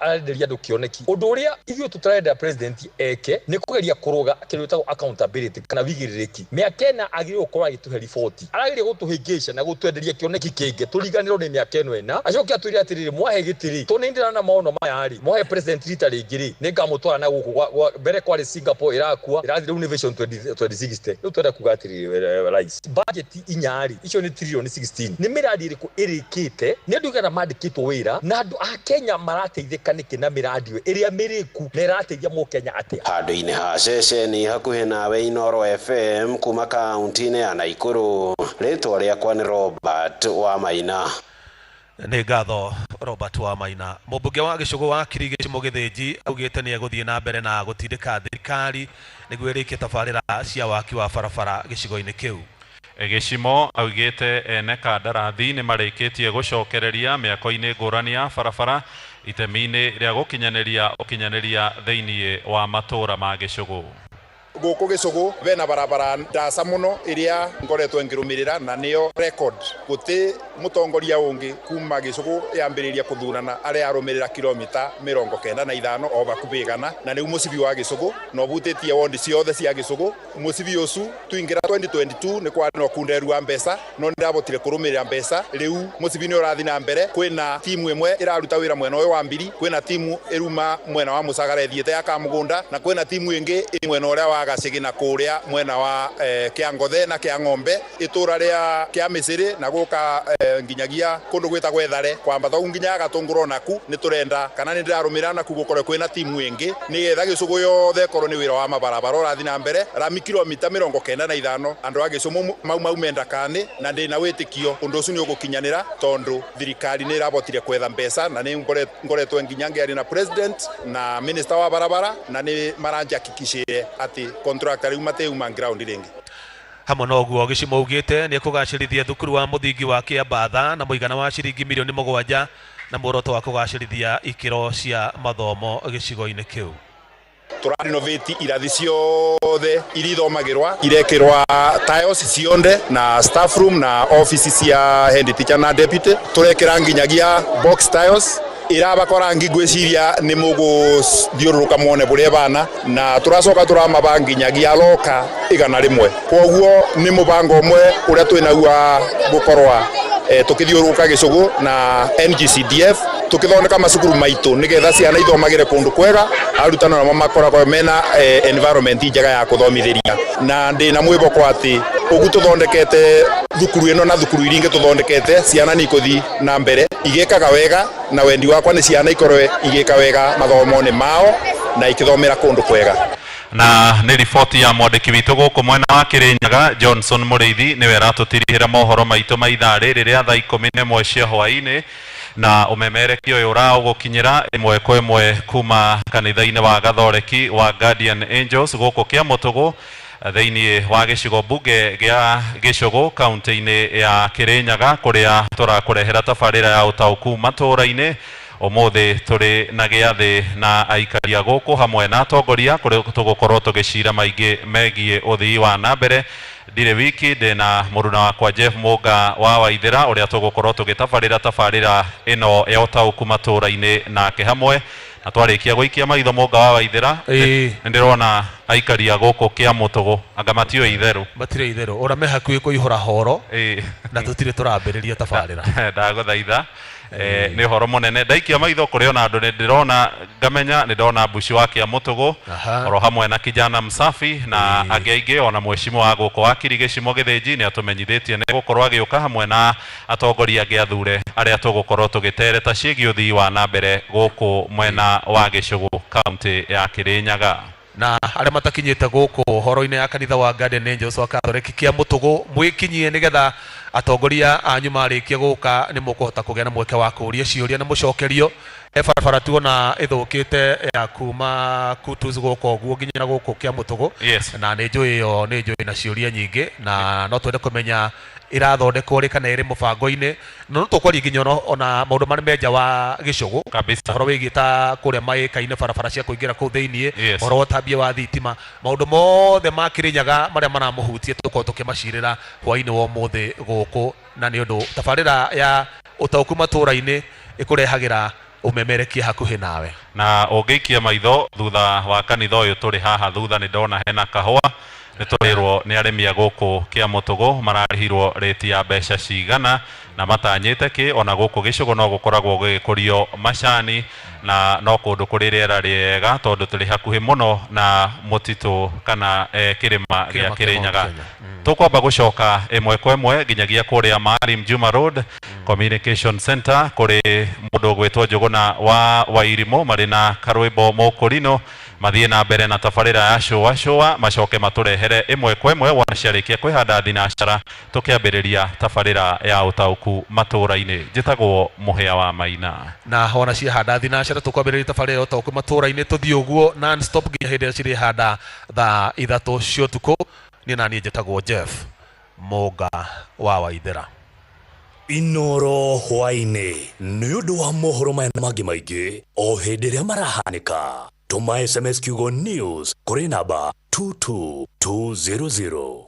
arenderia andu kioneki undu uria ithuĩ tutarenda president eke ni kugeria kuruga kindu gitagwo accountability kana wigiririki miaka ena agire gukorwo agituhe riboti arageria gutuhingisha na gutwenderia kioneki kingi turiganirwo ni miaka eno ena acoke atwire atiriri mwahe gitiri tunindira na maono maya ri mwahe president rita ringiri ningamutwara na guku mbere kwari Singapore irakua irathire Innovation 2060 riu twenda kuga atiriri rais budget inyari icio ni trillion 16 ni miradi iriku irikite ni andu igana mandikitwo wira na andu a Kenya marateithika niki na miradi iria miriku na irateithia mu Kenya atia handu-ini ha ceceni hakuhi nawe Inoro FM kuma kaunti-ini ya Naikuru ritwa riakwa ni Robert wa Maina ni ngatho Robert wa Maina mumbunge wa gicugu wa Kirigiti Mugithinji augite ni eguthie na mbere na gutindika thirikari niguo irikie tabarira cia waki wa barabara gicigo-ini kiu Gicimo augite ene kandarathi ni marikitie gucokereria miako-ini ngurani ya barabara itemi-ini ria gukinyaniria thiini wa matura ma gicugu guku gicugu bena barabara ndasa muno iria ngoretwo ngirumirira na niyo record guti mutongoria ungi kuma gicugu yambiriria kuthurana ari arumirira kilomita 95 o bakubigana na ni musibi wa gicugu no butitie wondi ciothe cia gicugu musibi ucu tuingira 2022 ni kwa no kunderu wa mbesa no ndabotire kurumirira mbesa riu musibi ni urathi na mbere kwina timu imwe iraruta wira mwena uyu wa mbiri kwina timu iruma mwena wa Musagara ethiete ya Kamugunda na kwina timu ingi mwena uria wa Gacigi kuria mwena wa Kiangothe na Kiang'ombe itura ria Kia Misiri na guka nginyagia kundu gwita gwethare kwamba thau nginya Gatunguro naku ni turenda kana ni ndirarumira naku gukore kwina timu ingi ni getha gicugu yothe korwo ni wira wa mabarabara urathi na mbere rami kilomita 95 andu a gicumu mau menda kani na ndina witikio undu ucio ni ugukinyanira tondu thirikari ni irabotire kwetha mbeca na ni ngoretwo nginyange ari na president na minister wa barabara na ni maranja kikishire ati contractor umateuma ground ringi hamwe noguo Gicimo ugite ni kugacirithia thukuru wa muthingi wa Kiambatha na muigana wa ciringi milioni 7 na muoroto wa kugacirithia ikiro cia mathomo gicigo-ini kiu turarenovate irathi ciothe irithomagirwa irekirwa tiles cionde na staff room na office cia head teacher na deputy turekira nginyagia box tiles irabakora ngigwiciria ni muguthiururuka muone buria bana na turacoka turamabanginyagia loka igana rimwe koguo ni mubango umwe uria twinaua gukorwa tukithiururuka gicugu na NGCDF tukithondeka macukuru maitu nigetha ciana ithomagire kundu kwega arutana namo makoragwo mena environment njega ya kuthomithiria na ndina mwiboko ati ugu tuthondekete thukuru ino na thukuru iringe tuthondekete ciana ni ikuthi na mbere igekaga wega na wendi wakwa ni ciana ikorwe igeka wega mathomone mao na ikithomera kundu kwega na ni riboti ya mwandiki witu guku mwena wa Kirinyaga Johnson Muriithi niwe aratutirihira mohoro maitu ma ithaa riri ria thaa 11 cia hwaini na umemerekio uyu uraugukinyira imwe kwa imwe kuma kanitha-ini wa Gathoreki wa Guardian Angels guku Kiamutugu thiini wa gicigo bunge gia Gicugu kaunti-ini ya Kirinyaga kuria turakurehera tabarira ya utauku matura-ini Omothe turi na giathi na aikaria guku hamwe na atongoria kuri tugukorwo tugicira maingi megie uthii wa nambere. Ndire wiki ndina muruna wakwa Jeff Moga wa Waithira uria tugukorwo tugitabarira tabarira ino ya utauku matura-ini nake hamwe na twarikia guikia maitho Moga wa Waithira ndirona aikaria guku kia mutugu anga matio itheru matire itheru ora me hakuhi kuihura horo na tutire turambiriria tabarira ndaguthaitha ni horo munene ndaikia maitho kuri ona andu ndirona ngamenya ndona Bushi wake ya mutugu oro hamwe na kijana msafi na ageige ona mweshimo wa guko wa Kirigishimo Githinji ni atumenyithitie ni gukorwo agiuka hamwe na atongoria agi athure aria tugukorwo tugitereta ciigi uthii wa nambere guku mwena wa Gicugu county ya Kirinyaga na aria matakinyite guku horo-ini ya kanitha wa Garden Angels wa Catholic kia mutugu mwikinyie nigetha atongoria anyu marikia guka ni mukuhota kugea na mweke wa kuria ciuria na mucokerio barabara tuona ithukite ya kuma Kutus guko guo nginya guku kia mutugu na ni njui iyo ni njui na ciuria nyingi na no twende kumenya irathondekwo ri kana iri mubango-ini no tukwaria nginya ona maundu mari menja wa Gicugu kabisa horo wigita kuria maika-ini barabara cia kuingira kuu thiini horo tabia wa thitima maundu mothe ma Kirinyaga maria maramuhutie tuko tukimacirira hwa-ini wa muthe guku na ni undu tabarira ya utauku matura-ini ikurehagira umemerekia hakuhi nawe na ungiikia maitho thutha wa kanitha uyu turi haha thutha ni ndona hena kahua niturirwo ni aremia guku kia mutugu mararihirwo reti ya mbeca cigana na matanyite ki ona guku Gicugu no gukoragwo gikurio macani na no kundu kuri riera riega tondu turi hakuhi muno na mutitu kana kirima gia Kirinyaga tukwamba gucoka imwe kwa imwe nginyagia kuria Maalim Juma Road Communication Center kuri mundu gwitwo Njuguna wa Wairimo mari na karwimbo mukurino mathie na mbere na tabarira ya showa macoke maturehere imwe kwa imwe wanacarikia kwihanda thinacara tukiambiriria tabarira ya utauku matura-ini njitagwo Muhia wa Maina na ona ciahanda thinacara tukwambiriria tabarira ya utauku matura-ini tuthie uguo non stop nginya hindi ciri handa thaa 3 cia utuku ni nani njitagwo Jeff Moga wa Waithira Inoro hwaini ni undu wa mohoro maya mangi maingi o hindi ria marahanika tuma SMS kiugo news kuri namba 22200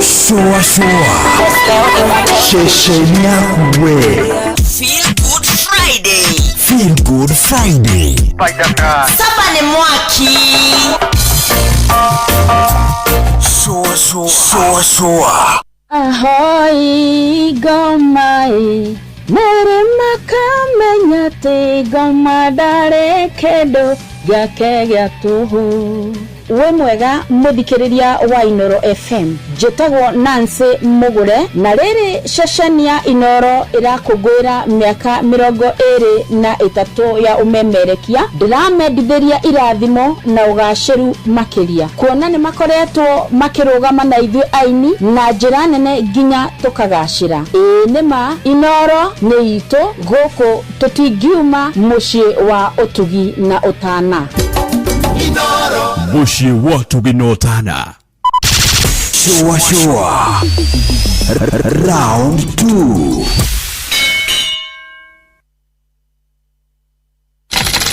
Showa shesheni yakuwe Feel Good Friday. Feel Good Friday. Saba ni mwaki. Showa Ahoy gomai mere makamenya te goma dare kedo gake gatuhu we mwega muthikiriria wa Inoro FM njitagwo Nancy Mugure na riri ceceni ya Inoro irakungwira miaka 23 ya umemerekia ndiramendithiria irathimo na ugaciru makiria kuona ni makoretwo makirugama na ithuĩ aini na njira nene nginya tukagacira nima Inoro ni itu guku tutingiuma mucii wa utugi na utana Mushi watu ginotana Showa Round 2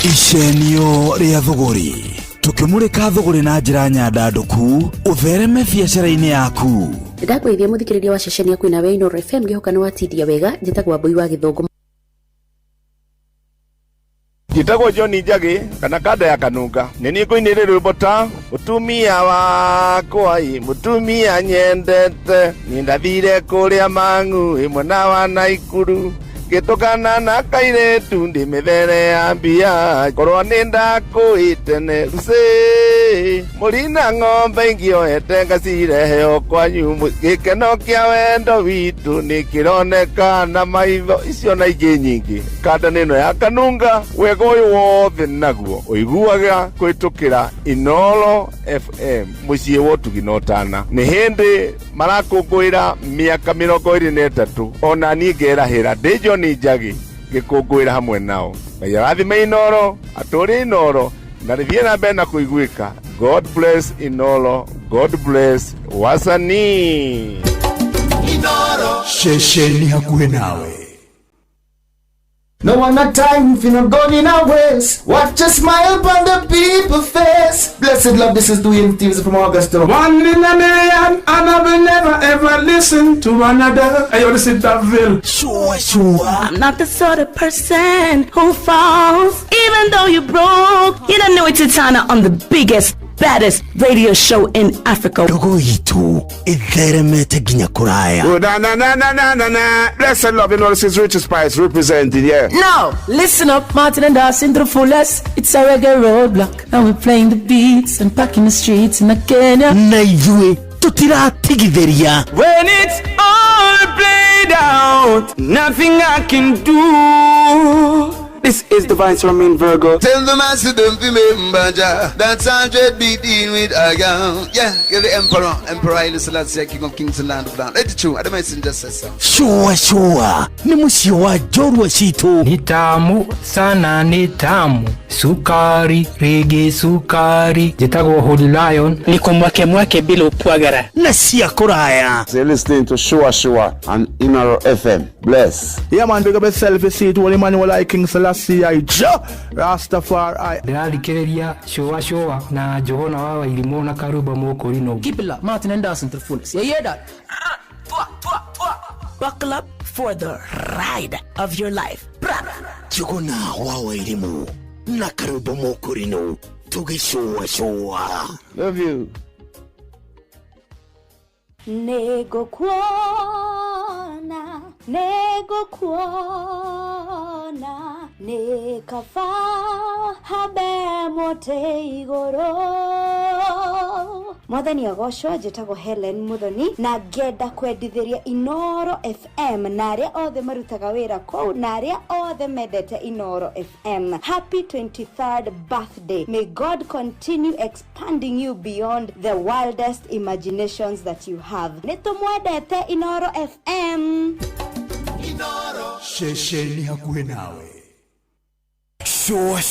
Icenio ria thogori tukimurika thogori na njira nyandanduku uthereme biacara-ini yaku ndakweithia muthikiriria wa ceceni yaku na Inoro FM gihoka ni watithia wega njitagwa Mbui wa Githungu Njitagwo John Njagi kana kada ya kanunga nini kuinire rwimbo ta utumia wakwa mutumia nyendete nindathire kuria Mang'u imwe na wa Naikuru gitukana na kairetu ndi mithere ya mbia korwo ni ndakuitene ruci murina ng'ombe ingioete ngacirehe o kwanyu gikeno kia wendo witu nikironeka na maitho icio na ingĩ nyingĩ kanda nino ya kanunga wega ũyũ wothe naguo ũiguaga kũhĩtũkĩra Inoro FM mũciĩ wa ũtugi na ũtana nĩ hĩndĩ marakũngũĩra mĩaka 23 ona niĩ ngerahĩra ndĩ John Njagi ngĩkũngũĩra hamwe nao Ngai arathime Inoro atũre Inoro na rĩthiĩ na mbere na kũiguĩka God bless Inoro. God bless wasanii. Inoro. Shesheni hakuwe nawe. No one a time if you not going in our ways. Watch a smile upon the people's face. Blessed love, this is doing things from Augusto. 1 in a million, and I will never ever listen to another. I want to sit that bill. Sure. I'm not the sort of person who falls. Even though you broke, you don't know it's Tana on the biggest, baddest radio show in Africa. Dogo itu itheremete ginya kuraya. Oh, na. Blessed love, you know, this is Richard Spice representing, yeah. No, listen up, Martin and Dawson to the fullest. It's a reggae roadblock, and we're playing the beats and packing the streets in Kenya. Naijue tutira tigitheria. When it's all played out, nothing I can do. This is Divine Ramin Virgo. Tell the master don't remember that's 100 beating with Agam. Yeah, give the Emperor Haile Selassie, King of Kings and Land of Land. Let it true, the messenger says so. Sure. Ni musio wa jorwa shito. Ni tamu sana, ni tamu. Sukari, reggae sukari. Jitago Holy Lion. Niko mwake bila upwagara. Nasia kuraya. They're listening to Shua on Inoro FM. Bless. Yeah, man, big up yourself. You see it, Holy Emmanuel I King Selassie I Rastafari. Dali kereria Shua na Johona wawa ilimona karuba moko rino. Keep it up, Martin and Dawson to the fullest. You hear that? Buckle up for the ride of your life. Johona wawa ilimu na karuba moko rino. Tuge Shua. Love you. Nego kuona nekafa habe mote igoro. Mwathani agocwo njĩtagwo Helen Muthoni na ngenda kwendithĩria Inoro FM na arĩa othe marutaga wĩra kũu na arĩa othe mendete Inoro FM. Happy 23rd birthday. May God continue expanding you beyond the wildest imaginations that you have. Nitumwendete Inoro FM. Inoro. Shesheni hakuwe nawe. Sure.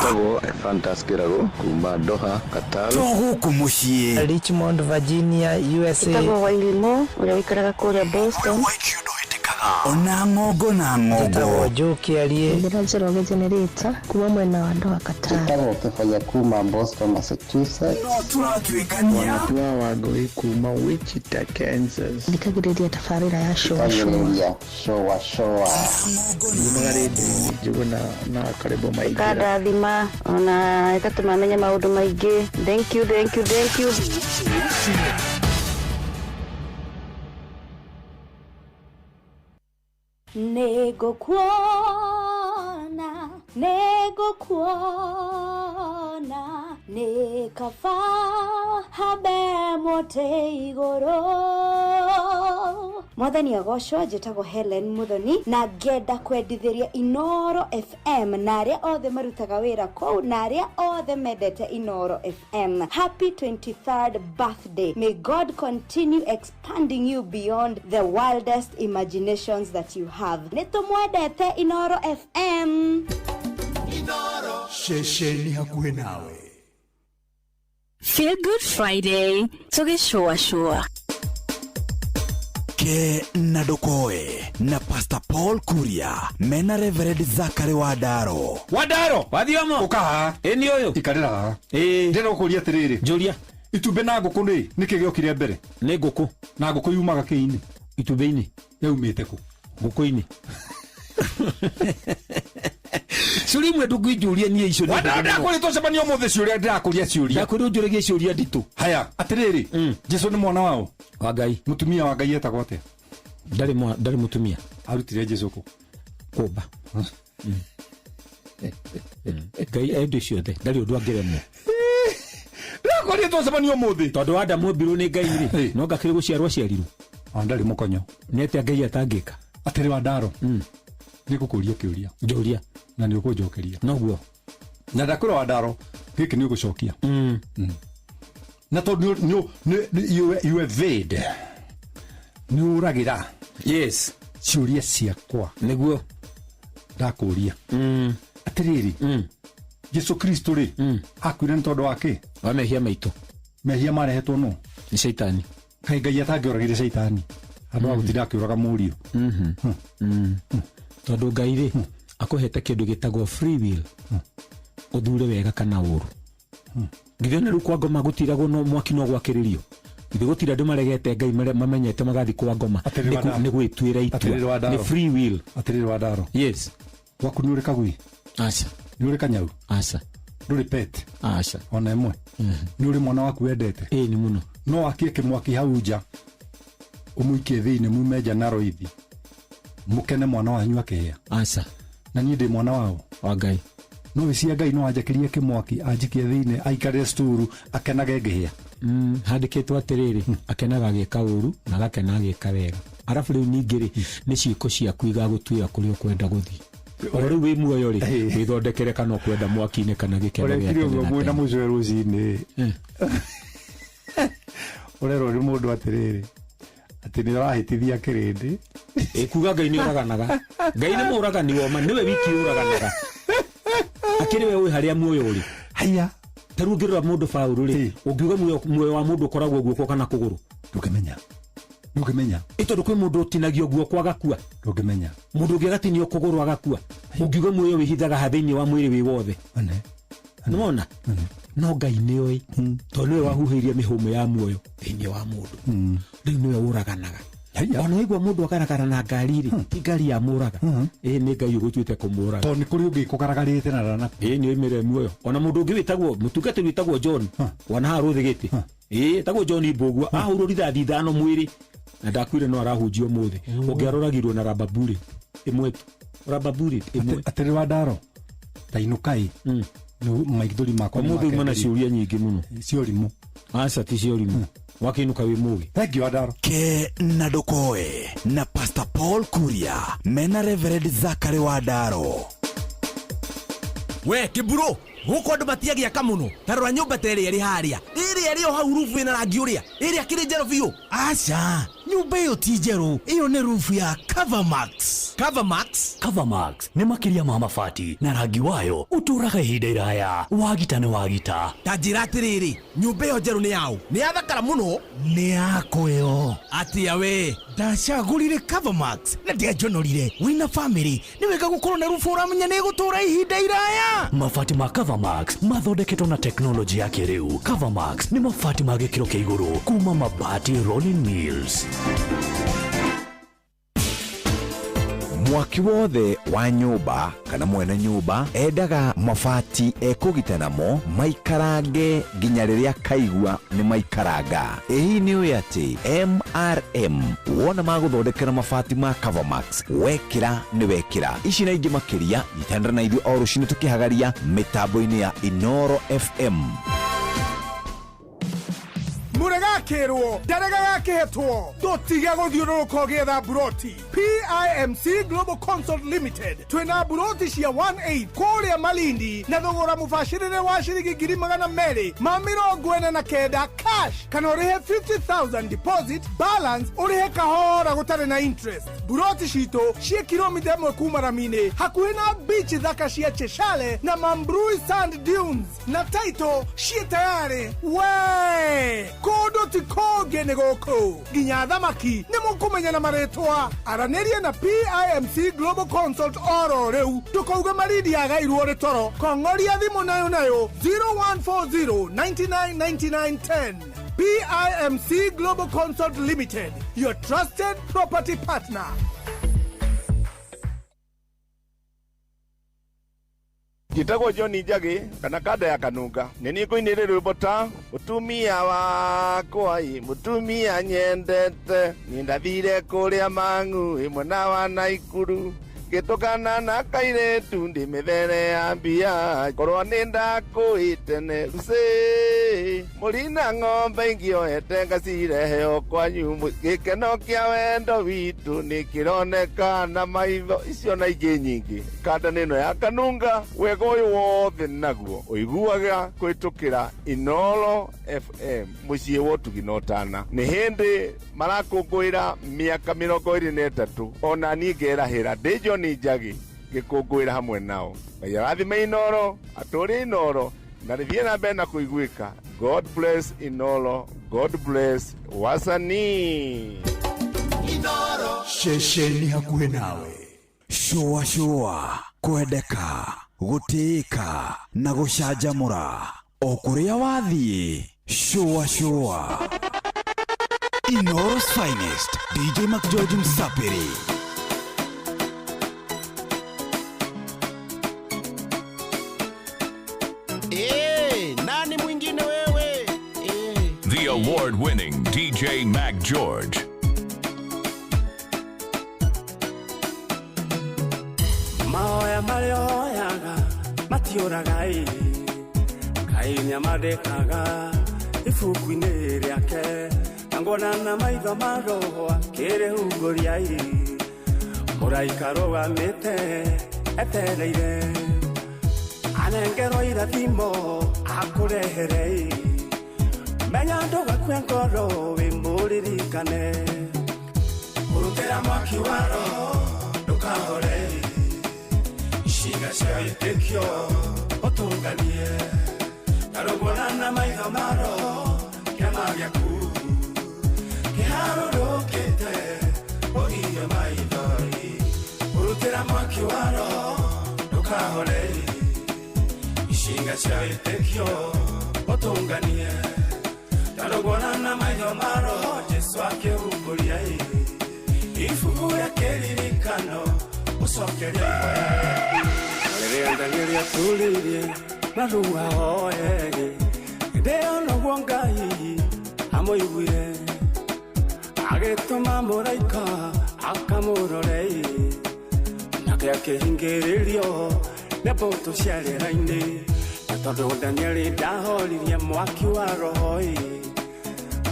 Tago Fantaskirago, Kumba Doha, Qatar. Togo kumushie. Richmond, Virginia, USA. Tago Wailimo, uliwikaraga kule Boston. Onangogo. Tago Joki aliye. Ndinazero generator kuwa mwena wa Doha Qatar. Tago Kefaya Kuma Boston, Massachusetts. Wanatua wagoi Kuma Wichita, Kansas. Ndikagiredia tafarira ya Showa. Juguna na karibu maigira. Kada dhima ona ikatumamenya maundu maingi. Thank you. Nego kuona nekafa habe mote igoro. Mwathani agocwo njĩtagwo Helen Muthoni na ngenda kwendithĩria Inoro FM na arĩa othe marutaga wĩra kũu na arĩa othe mendete Inoro FM. Happy 23rd birthday. May God continue expanding you beyond the wildest imaginations that you have. Nitumwendete Inoro FM. Inoro. Shesheni hakuwe nawe. Feel Good Friday. Tuge Shua. Ke nadokoe na Pastor Paul Kuria mena Reverend Zachary Wadaro wathiomo ukaha eni oyo ikarira ndero kuria tiriri juria itumbe na nguku ni nikigio kiria mbere ni nguku na nguku yumaga kiini itumbe-ini yaumite ku nguku-ini Suri mwe nduguijuria nie icio wada kuri tocebanio mothe ciuria ndirakuria ciuria kuri unjuragie ciuria nditu haya atiriri Jesu ni mwana wao wa Ngai mutumia wa Ngai etagwo atia ndari mutumia arutire Jesu ku kumba Ngai ende ciothe ndari undu angiremwo ndakuri tocebanio mothe tondu wa Adamu mbirwo ni Ngai ri no ngakire guciarwo ciarirwo ndari mukonyo nete Ngai atangika atiri wa ndaro nikukuria kiuria njuria na nĩ ũkũnjokeria noguo na ndakũra wa ndaro gĩkĩ nĩ ũgũcokia na tondũ you evade nĩ ũragira yes ciũria ciakwa nĩguo ndakũria atĩrĩrĩ Yesu Kristo ri akuire nĩ tondũ wake wa mehia maitũ. Mehia marehetwo no nĩ Shaitani. Kaĩ Ngai atangĩoragire Shaitani andũ agũtinda akĩũraga mũriũ. Tondũ Ngai rĩ akũhete kĩndũ gĩtagwo free will. Uthure wega kana ũru. Githĩ nĩ rĩu kwa ngoma gũtiragwo no mwaki no gwakĩrĩrio. Githĩ gũtira andũ maregete Ngai mamenyete magathi kwa ngoma nĩ gwĩtuĩra itua. Nĩ free will. Atĩrĩrĩ wa ndaro. Yes. Waku nĩ ũrĩ kagui? Aca. Nĩ ũrĩ kanyau? Aca. Ndũrĩ pet? Aca. Ona ĩmwe? Nĩ ũrĩ mwana waku wendete? Nĩ mũno. No wakie kĩmwaki hau nja ũmũikie thĩinĩ mume nja na roithi mũkene mwana wanyu akĩhĩa. Aca. Na niĩ ndĩ mwana wao wa Ngai. No wĩcia Ngai no anjakĩrie kĩmwaki anjikie thĩinĩ aikarĩre sturu akenage ngĩhĩa. Handĩkĩtwo atĩrĩrĩ akenaga agĩka ũru na agakena agĩka wega. Arabu rĩu ningĩ rĩ nĩ ciĩko ciaku igagũtuĩra kũrĩa ũkwenda gũthiĩ. Oro rĩu wĩ muoyo rĩ wĩthondekere kana ũkwenda mwaki-inĩ kana gĩkeno gĩa tene. Ũrekire ũguo na mũcwe rũcinĩ. Ũrerwo nĩ mũndũ atĩrĩrĩ atĩ nĩ ũrahĩtithia kĩrĩndĩ. Kuga Ngai nĩ ũraganaga. Ngai nĩ mũragani woma nĩwe wiki ũraganaga. Akĩrĩ we ũĩ harĩa muoyo ũrĩ. Haya. Tarũ ngĩrora mũndũ Paũlũ rĩ ũngiuga muoyo wa mũndũ ũkoragwo guoko kana kũgũrũ. Ndũkĩmenya. Tondũ kwĩ mũndũ ũtinagio guoko agakua. Ndũkĩmenya. Mũndũ ũngĩ agatinio kũgũrũ agakua. Ũngiuga muoyo wĩhithaga thĩinĩ wa mwĩrĩ wĩ wothe. Nĩwona? No Ngai nĩ oĩ tondũ nĩwe wahuhĩirie mĩhũmũ ya muoyo thĩinĩ wa mũndũ. Rĩu nĩwe ũraganaga. Ona waigua mũndũ agaragara na ngari rĩ ti ngari ya mũraga. Nĩ Ngai ũgũtuĩte kũmũraga. Tondũ nĩ kũrĩ ũngĩ kũgaragarĩte na rana. Nĩ oimĩre muoyo. Ona mũndũ ũngĩ wĩtagwo mũtungatĩri wĩtagwo John wana harũthĩ gĩtĩ. Etagwo John Mbũgua ahũrwo rithathi ithano mwĩrĩ na ndakuire no arahunjio mũthĩ. Ũngĩaroragirwo na rababuri ĩmwe tu. Rababuri ĩmwe. Atĩrĩ wa ndaro tainũkai. No maithori makwa mũndũ mana ciũria nyingĩ mũno. Ciũrimũ. Aca ti ciũrimũ. Wakinuka wĩ mũgi. Thank you Adaro. Ke na Ndokoe na Pastor Paul Kuria mena Reverend Zachary Wadaro. We kiburo guko andu matiagiaka muno tarora nyumba tere iri haria iri o hau rufu ina rangi uria iri akiri njero biu. Aca nyumba iyo ti njero iyo ni rufu ya Covermax. Covermax nĩ makĩria ma mabati na rangi wayo ũtũraga ihinda iraya wagita nĩ wagita. Tanjira atiriri nyumba iyo njero ni yao ni yathakara muno ni yako yo atia we ndacagurire Covermax na ndiajonorire wina family ni wega gukorwo na rufu uramenya ni gutura ihinda iraya. Mabati ma Covermax mathondeketwo na teknoloji ya kĩrĩu. Covermax nĩ mabati ma gĩkĩro kĩa igũrũ kuma Mabati Rolling Mills. Mwaki wothe wa nyũmba kana mwene nyũmba endaga mabati ekũgita namo maikarange nginya rĩrĩa kaigua nĩ maikaranga. Ĩhi nĩ ũĩ atĩ MRM wona magũthondekera mabati ma Covermax wekĩra nĩ wekĩra. Ici na ingĩ makĩria ithandara na ithuĩ o rũcinĩ tũkĩhagaria mĩtambo-inĩ ya Inoro FM. Murega kirwo ndarega gakĩhetwo tũtige gũthiũrũrũka ũgĩetha buroti. PIMC Global Consult Limited twĩna buroti cia 1/8 kũrĩa Malindi na thogora mũbacĩrĩre wa ciringi 249,000 cash kana ũrĩhe 50,000 deposit balance ũrĩhe kahora gũtarĩ na interest. Buroti citũ ciĩ kilomita 1 kuma Ramine hakuhĩ na beach thaka cia Cheshire na Mambrui Sand Dunes na title ciĩ tayari we kodo ti koge nĩ gũkũ nginya thamaki nĩ mũkũmenya na marĩtwa. Aranĩria na PIMC Global Consult oro rĩu tũkauga Malindi yagairwo rĩ toro. Kong'oria thimũ nayo 0140 99 99 10. PIMC Global Consult Limited, your trusted property partner. Njĩtagwo John Njagi kana kanda ya kanunga nĩ niĩ ngũinĩrĩ rwĩmbo ta mũtumia wakwa mũtumia nyendete nĩ ndathire kũrĩa Mang'u ĩmwe na wa Naikuru ngĩtũkana na kairĩtu ndĩmĩthere ya mbia korwo nĩ ndakũĩtene rucĩ mũrina ng'ombe ingĩoete ngacirehe o kwanyu gĩkeno kĩa wendo witũ nĩ kĩroneka na maitho icio na ingĩ nyingĩ. Kanda nĩ ĩno ya kanunga wega ũyũ wothe naguo ũiguaga kũhĩtũkĩra Inoro FM mũciĩ wa ũtugi na ũtana. Nĩ hĩndĩ marakũngũĩra mĩaka 23 ona niĩ ngerahĩra ndĩ John Njagi gikungwira hamwe nao Ngai arathime Inoro atũrie Inoro na rĩthiĩ na mbere na kũiguĩka. God bless Inoro, God bless wasanii Inoro shesheni hakuhĩ nawe, shua kwendeka gũtĩĩka na gũcanjamũra o kũrĩa wathiĩ. Shua Inoro's finest, DJ McGeorge Msapiri. Nani mwingine wewe? The award-winning DJ McGeorge. Maoya marioyaga matiũraga Ngai nĩamadĩkaga ibuku-inĩ rĩake angona na maitho marohwa kĩrĩhungũria mũraika rũgamĩte etereire anengerwo irathimo akũrehere menya ndũgakue ngoro wĩ mũririkane ũrutĩra mwaki wa roho ndũkahore Ishiga cia wĩtĩkio ũtũnganie tarũgũra na maitho maro kĩama gĩaku kĩharũrũkĩte ũgirie maithori ũrutĩra mwaki wa roho ndũkahore Ishiga cia wĩtĩkio ũtũnganie tarũgũra na maitho maro Jesu akĩhungũria ibuku rĩa kĩririkano usokeria ihoya Rĩrĩa tũrĩrie maruga hoye Ndĩona guo Ngai amũiguire agĩtũma mũraika akamũrore nake akĩhingĩrĩrio nĩ mbũtũ cia rĩera-inĩ na tondũ Danieli ndahoririe mwaki wa roho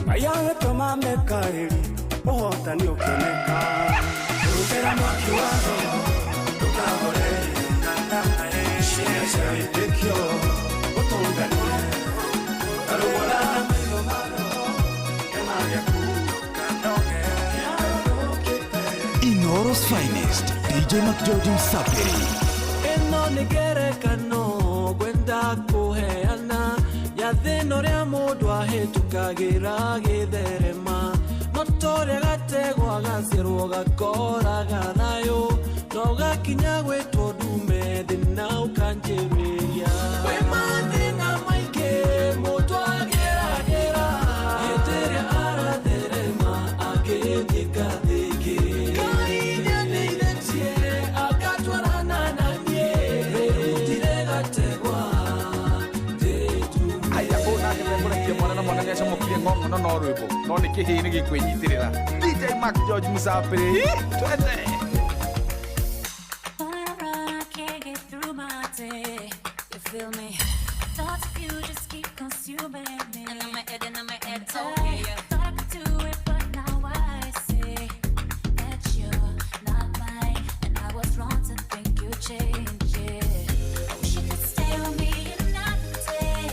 Ngai agĩtũma Mikaeli ũhotani ũkĩoneka ũrutĩra mwaki wa roho ndũkahore Ishiga cia wĩtĩkio ũtũnganie tarũgũra na maitho maro kĩama gĩaku Inoro's finest, DJ McGeorge Msapiri. Ĩno nĩ ngerekano ngwenda kũheana ya thĩna ũrĩa mũndũ ahĩtũkagĩra gĩtherema no torĩa gategwa gaciarwo gakoraga thayũ no gakinya gwĩtwo ndume thĩna ũkanjĩrĩria kwĩ mathĩna maingĩ mũndũ ageragĩra hĩndĩ ĩrĩa aratherema agĩthiĩ ngathĩ ingĩ Ngai nĩanĩithĩtie agatwarana na niĩ rĩrutire gategwa Aya ona nĩmekũrekia mwana na mwana nĩacamũkirie ng'ong'o no rwĩmbo no nĩ kĩhĩ nĩ gĩkwĩnyitĩrĩra DJ McGeorge Msapiri twende Feel me? Thoughts of you just keep consuming me. And in my head, oh yeah. Thought I could do it, but now I see that you're not mine, and I was wrong to think you changed it. I wish you could stay with me and not stay.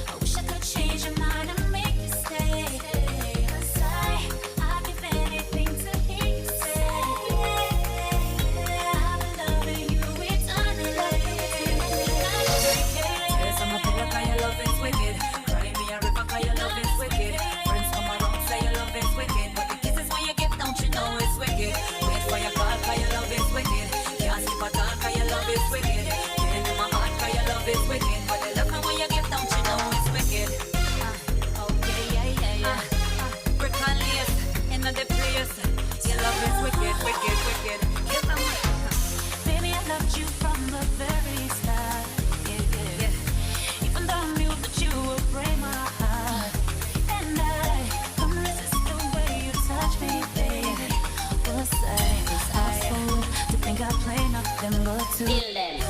I wish I could change your mind and make you stay. 'Cause I'd give anything to hear you say I've been loving you eternally. Baby, I loved you from the very start. Even though I knew that you would break my heart, and I couldn't resist the way you touch me, baby. Was I fool to think I play nothing but to feel them? I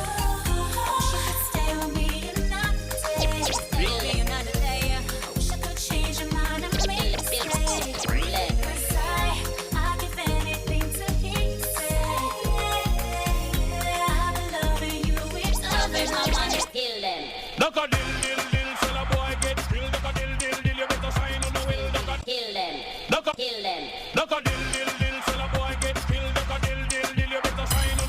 wish you could stay with me and not stay. Really another day. I wish I could change your mind and make you stay. 'Cause I'd give anything to hear you say I've been loving you eternally. Duck a dill, dill, dill, so the boy get drilled. Duck a dill, dill, dill, you better sign on the will. Duck a kill them. Duck a kill them. Duck a dill, dill, dill, so the boy get drilled. Duck a dill, dill, dill, you better sign on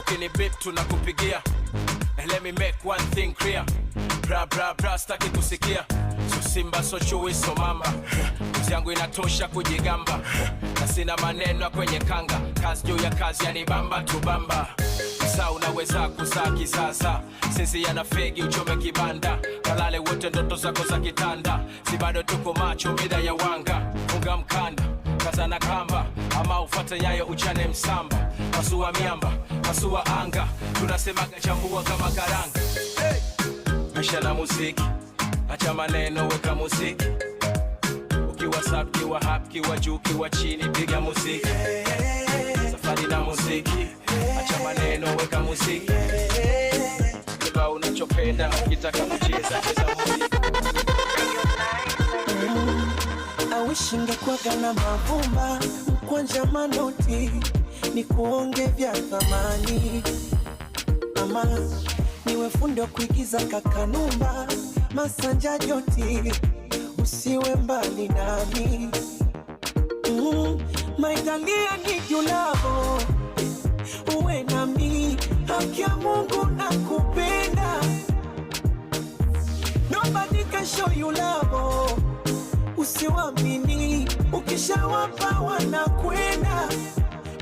ukini beep tunakupigia. And let me make one thing clear. Bra bra bra staki kusikia. So simba so chui so mamba. Kazi yangu inatosha kujigamba. Na sina maneno kwenye kanga. Kazi juu ya kazi yanibamba tubamba. Sasa unaweza kuzaa kisasa. Sisi yana fegi uchome kibanda. Kalale wote ndoto zako za kitanda. Si bado tuko macho mida ya wanga. Funga mkanda, kaza na kamba. Ama ufuate nyayo uchane msamba. Pasua miamba, pasua anga. Tunasemaga chambua kama karanga. Hey! Maisha na muziki, acha maneno weka muziki. Ukiwa sub, kiwa hap, kiwa juu, kiwa chini, piga muziki. Safari na muziki, acha maneno weka muziki. Kiba unachopenda, ukitaka kucheza, cheza muziki. I wish ingekuwaga na mavumba, mkwanja manoti, ni kuonge vya thamani. Ama niwe fundi wa kuigiza kakanumba, masanja joti, usiwe mbali nami. Maitalia ni julavo, uwe nami, haki ya Mungu nakupenda. Nobody can show you love, usiwamini, ukishawapa wanakwenda.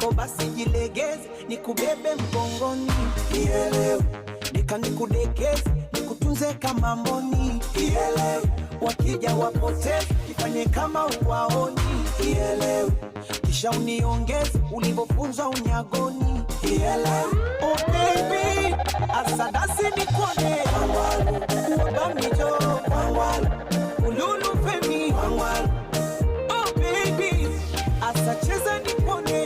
O basi jilegeze, nikubebe mgongoni, ielewe. Nika nikudekeze, nikutunze kama mboni, ielewe. Wakija wapoteze, ifanye kama uwaoni, ielewe. Kisha uniongeze, ulivofunzwa unyagoni, ielewe. Oh baby, asadasi nikone, uwabamijo, ululu femi, oh baby, asacheza nikone,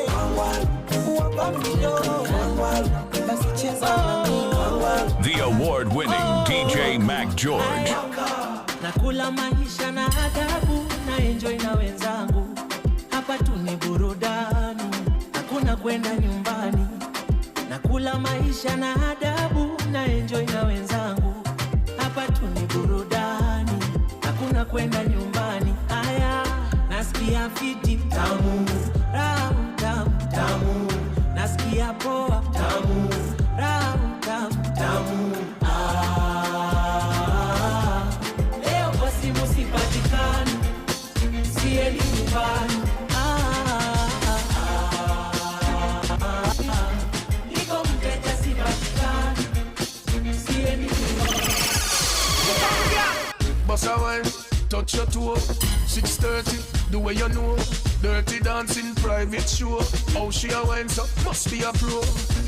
uwabamijo, The award-winning DJ Mac George. Nakula maisha na adabu, na enjoy na wenzangu. Hapa tu ni burudani, hakuna kwenda nyumbani. Nakula maisha na adabu, na enjoy na wenzangu. Hapa tu ni burudani, hakuna kwenda nyumbani. Aya, nasikia fiti tamu, ramu tamu tamu. Nasikia poa tamu, ramu tamu tamu. Leo kwa simu sipatikani, siendi nyumbani. Niko mteja sipatikani, siendi nyumbani. Bossa wine, touch your toe. 6:30, the way you know. Dirty dancing, private show. How she a wine so must be a pro.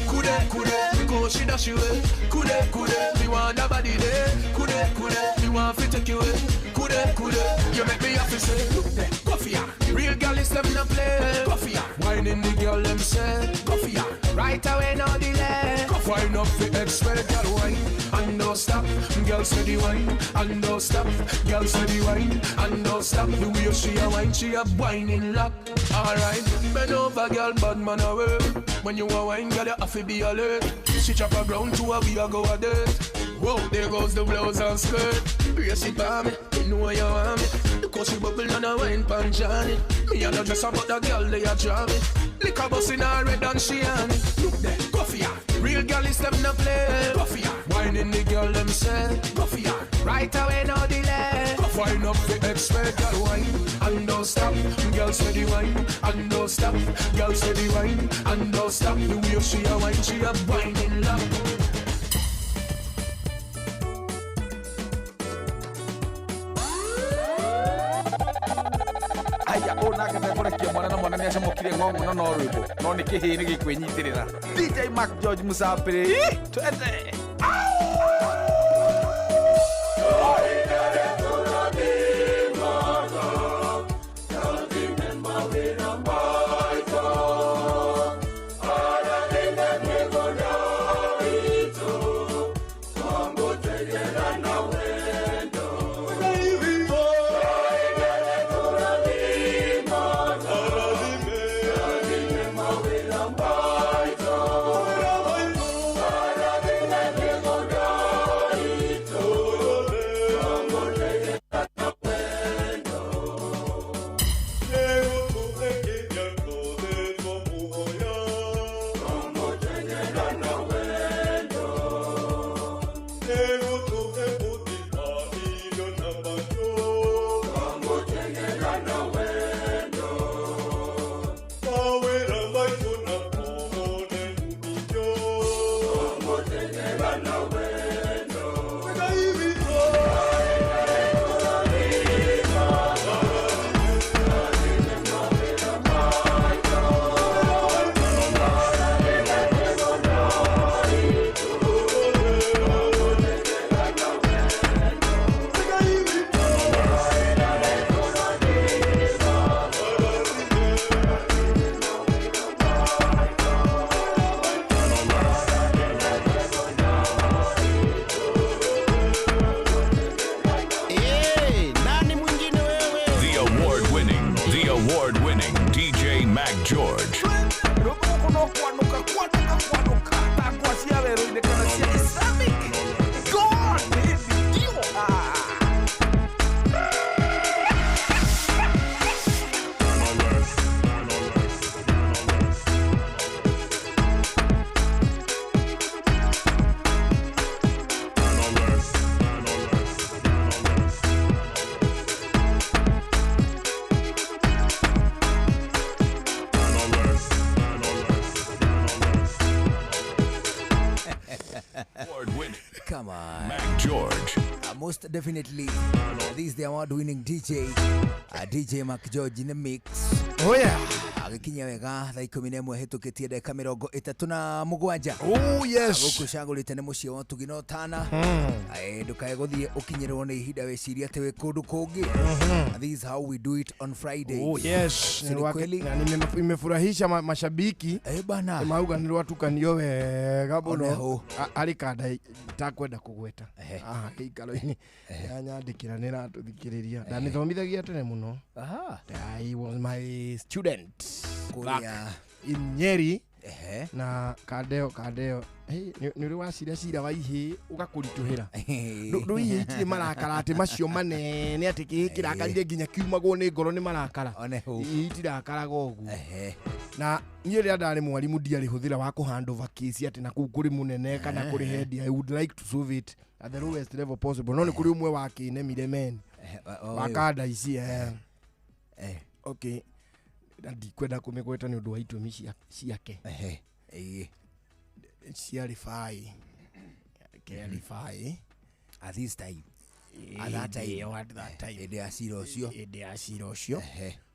Kude, go she dash you away. Kude, me want a body there. Kude, me want to take you away. Kude, you make me happy say. Look there, go for ya. Real girl is them no play. Go for ya. Whining the girl them say. Go for ya. Right away no delay. Wine up the expert girl wine and don't stop. Girl steady wine and don't stop. Girl steady wine and don't stop. The way she a wine, she a whining lock. Alright, bend over girl, bad man away. When you a wine, girl you have to be alert. She chop a ground to a we a go a dirt. Whoa, there goes the blouse and skirt. Brace it for me, you know you want me. Because she bubble and a wine pan Johnny. Me and a dress about the girl they a draw me. Lick a bus in her red and she on me. Look there, go for ya. Real girl is them no play. Go for ya. Whining the girl them say. Go for ya. Right away no delay. Go wine up the expert girl wine and don't stop. Girl steady wine and don't stop. Girl steady wine and don't stop. The way she a wine, she a whining love. Aya ona ka tekore kia mwana ni acamukire ngongo no rwimbo no ni kihini gikwenyitirira. DJ Mac George Musapire. Twende. Mac George. Most definitely, this is the award-winning DJ, DJ Mac George in the mix. Oh yeah. Agikinya wega thaa 11 hitukitie ndeka 37. Oh yes. Gukucagurite ne mucie wa tugino tana. Ndukae guthie ukinyirwo ni ihinda weciria te we kundu kungi. This is how we do it on Friday. Oh yes. Nimefurahisha mashabiki. Bana. Mauga ni watu kanio wega bono. Ari kada takwenda kugweta. Ikalo ini. Yanyandikira nira tuthikiriria. Na nithomithagia tene muno. I was my student. In Nyeri. Na kadeo ni wacira cira wa ihi ugakurituhira ndu ihi itire marakara ati macio manene ati kirakarire nginya kiumagwo ni ngoro ni marakara itirakaraga ugu na niĩ rĩa ndarĩ mwarimu ndiarĩ hũthĩra wa kũhandle vacancy ati na kũu kũrĩ mũnene kana kũrĩ head. I would like to solve it at the lowest level possible. No nĩ kũrĩ ũmwe wa kĩnemire men wakanda ici okay. Ndikwenda kumegweta ni undu wa itumi ciake clarify at this time at that time ede asiro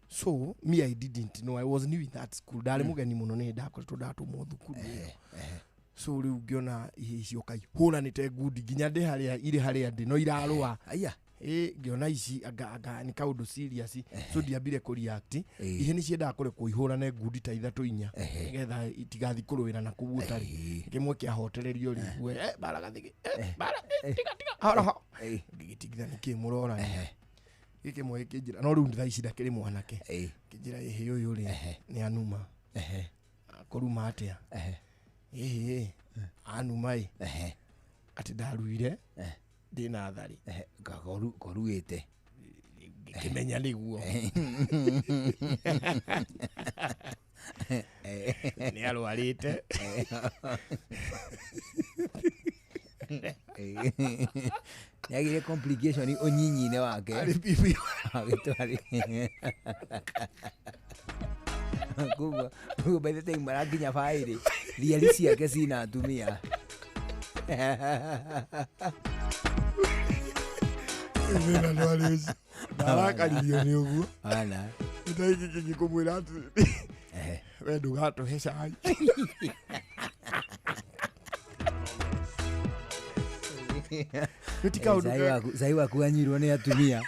so me I didn't know. I was new in that school. Dali mugeni muno ni ndakoretwo ndatumwo thukuru so riu ngiona icio kai hura nite good ginya ndi haria ndi no irarua ngiona ici aga ni kaundu serious so ndiambire ku react ihe ni ciendaga kure kuihura na ngudi ta 3-4 nigetha itigathi kuruwira na kubu tari kimwe kia hotererio riwe bara gathigi bara tiga horo gitigitha ni kimurora gike mwe kinjira no riu nditha ici ndakiri mwanake kinjira ihe uyu ri ni anuma akoruma atia anuma ati ndaruire dina thari goruite kimenya niguo ni arwarite yagire complication onyinyine wake agitwari kugo by the time maraginya fairi realisi yake sina atumia Nina nwalezi Naraka lilioni ugu Ana Itaiki kikumwila atu Wedu gato hesha hai Zaiwa kuanyirwa ni atumia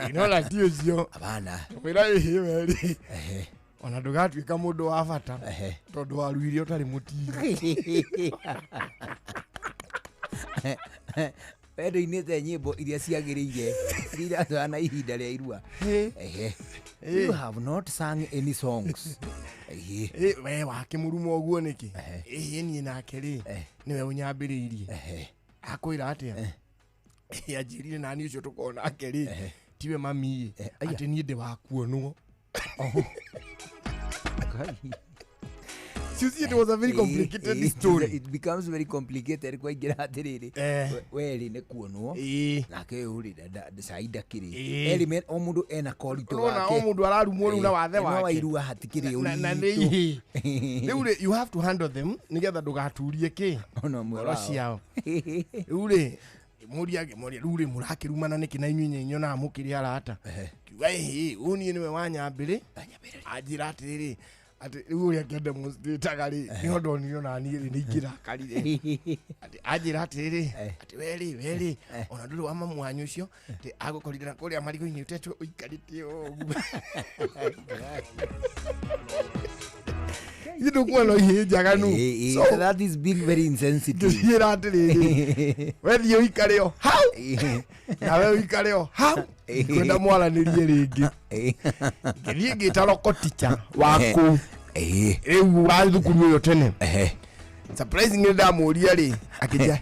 Inola dio zio abana wira ihi weri ona ndugatuika mundu wa bata tondu waruire utari mutiri Wedo inete nyimbo iria ciagiriire iria twana ihinda ria irua you have not sung any songs we wakimurumo oguo niki ni nake ri niwe unyambiriirie akwira atia yajirire nani ucio tukona akeri tiwe mami ati ni ndi wakuonwo it was a very complicated story. It becomes very complicated kwa igira atiriri weri ne kuonwo nake uri saida kiri element omundu ena korito wake no omundu ararumwo ru na wathe wake no wairua hatikiri uri uri you have to handle them nigetha ndugaturie ki no mwera ciao uri muria ruri murakirumana niki na inyunye nyona mukiri arata kiuga uni niwe wanyambire ajira atiriri ati uri akende mustitagari nyondo niyo na niri nigira karire ati ajira atiriri ati weri ona nduru wa mamwanyu cio ati agukorira kuria marigo inyu tetu uikarite ogu you don't want to hear jaganu so that is being very insensitive hira atiriri wethi yo ikareo how na we ikareo how kwenda mwaranirie ringi ngirie ngitaroko teacher waku riu wa thukuru yo tene surprisingly ndamuria ri akija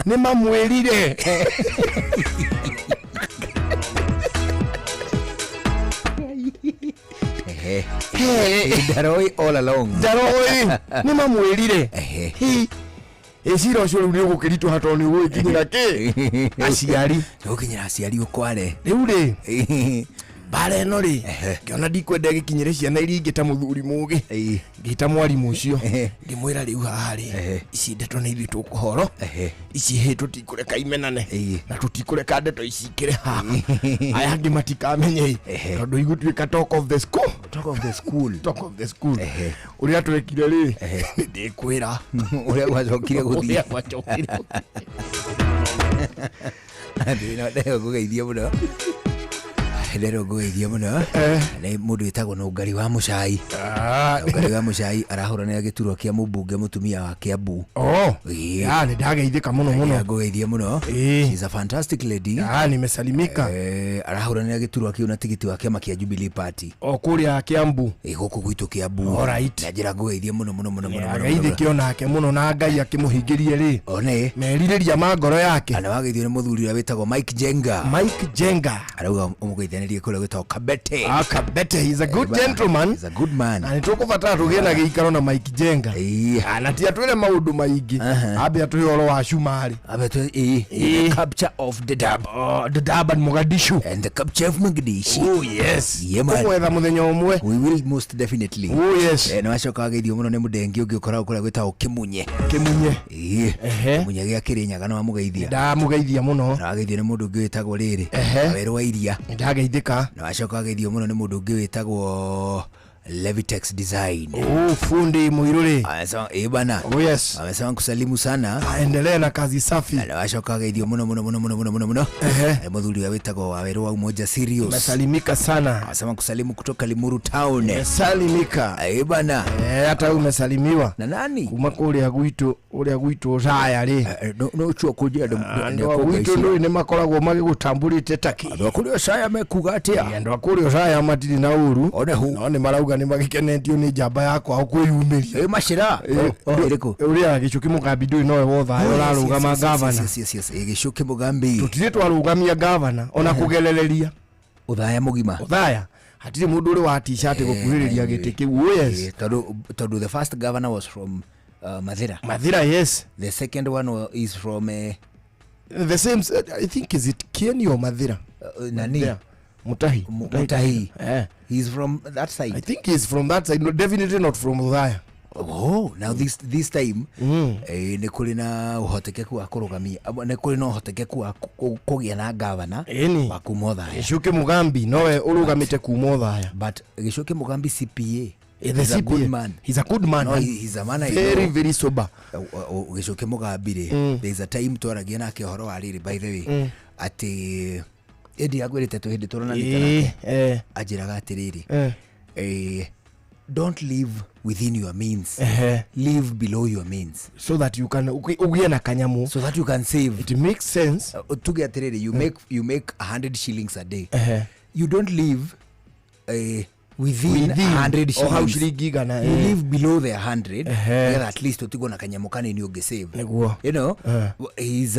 ni mamwirire Daroi all along Daroi ni mamwirire ecira ucio riu ni ugukiritu hatoni ugikinyira ki aciari ukinyira aciari ukware riu ri bare no ri kiona ndikwenda gikinyire ciana iri ingi ta muthuri mugi ngita mwarimu ucio ngimwira riu haha ri ici ndeto ni ithu tukuhoro ici he tutikureka imenane na tutikureka ndeto icikire haha aya ngi matikamenye tondu igutwika talk of the school uria twekire ri ndikwira uria gwacokire guthia ndino gugeithia muno ndero gugeithia muno ni mundu witagwo no ngari wa mucai ngari wa mucai arahuranira gituro kia mubunge mutumia wa Kiambu ni ndageithika muno gugeithia muno she's a fantastic lady nimesalimika arahuranira gituro kia na tigiti wa kiama kia Jubilee Party kuria Kiambu guku gwitu Kiambu na njira gugeithia muno ageithikio nake muno na Ngai akimuhingirie ri one meririria magoro yake ana wageithio ni muthuri wa witagwo Mike Jenga arauga umugeithia kule gwitagwo Kabete. Kabete, he's a good gentleman. He's a good man. Na nitukubatara tugie na giikaro na Mike Jenga. Na tia twire maundu maingi. Abe atuhe oro wa Shumari. Abe tu the capture of the Dab. The Dab and Mogadishu. And the capture of Mogadishu. Oh yes. Yeah man. Kumwetha muthenya umwe. We will most definitely. Oh yes. Na wacoka geithio muno ni mudengi ungi ukora kule gwitagwo Kimunye. Kimunye gia Kirinyaga no amugeithia. Ndamugeithia muno. Na geithio ni mundu ungi witagwo riri. Werũ wa Iria. Ndageithika. Na wacoka geithio muno ni mundu ungi witagwo Levitex Design. Fundi muiruri. Anasema bana. Oh yes. Amesema kusalimu sana. Aendelee na kazi safi. Na washoka geithio muno. Muthuri witagwo wa Werũ wa Umoja Serious. Umesalimika sana. Anasema kusalimu kutoka Limuru Town. Umesalimika. Bana. Hata umesalimiwa. Na nani? Kuma kuria gwitu Raya ri. No chuo kujia ndo gwitu ndo ni makoragwo magigutambulite taki. Ndo kuria Raya mekuga atia. Ndo kuria Raya matiri na uru. No ni marauga ni magikenetio ni njamba yakwa ukwiyumiria macira iriko uria Gicuki Mugambi ndui nowe wothayo rarugama gavana yes Gicuki Mugambi tutire twarugamia gavana ona kugeleleria uthaya mugima uthaya hatire mundu uri wa t-shirt gukuhiriria giti kiu yes tondu the first governor was from Mathira yes the second one is from the same I think is it Kieni or Mathira nani Mutahi. He's from that side. I think he's from that side. No, definitely not from Uthaya. Oh, now this time ni kuri na uhotekeku wa kurugamia ni kuri na uhotekeku wa kugia na governor wa Kumothaya. Gicuki Mugambi nowe urugamite Kumothaya. But Gicuki Mugambi CPA. He's a good man. He's a good man. No, he's a man very sober. Gicuki Mugambi there's a time twaragia nake horo wa riri by the way ati edi agwirite tu hindi turona nitana ajiraga atiriri don't live within your means live below your means so that you can ugie na kanyamu so that you can save. It makes sense tuge atiriri you make 100 shillings a day you don't live within 100 shillings. How shilingi gana you live below the 100 yeah, at least utigo na kanyamu kanini uge save you know he's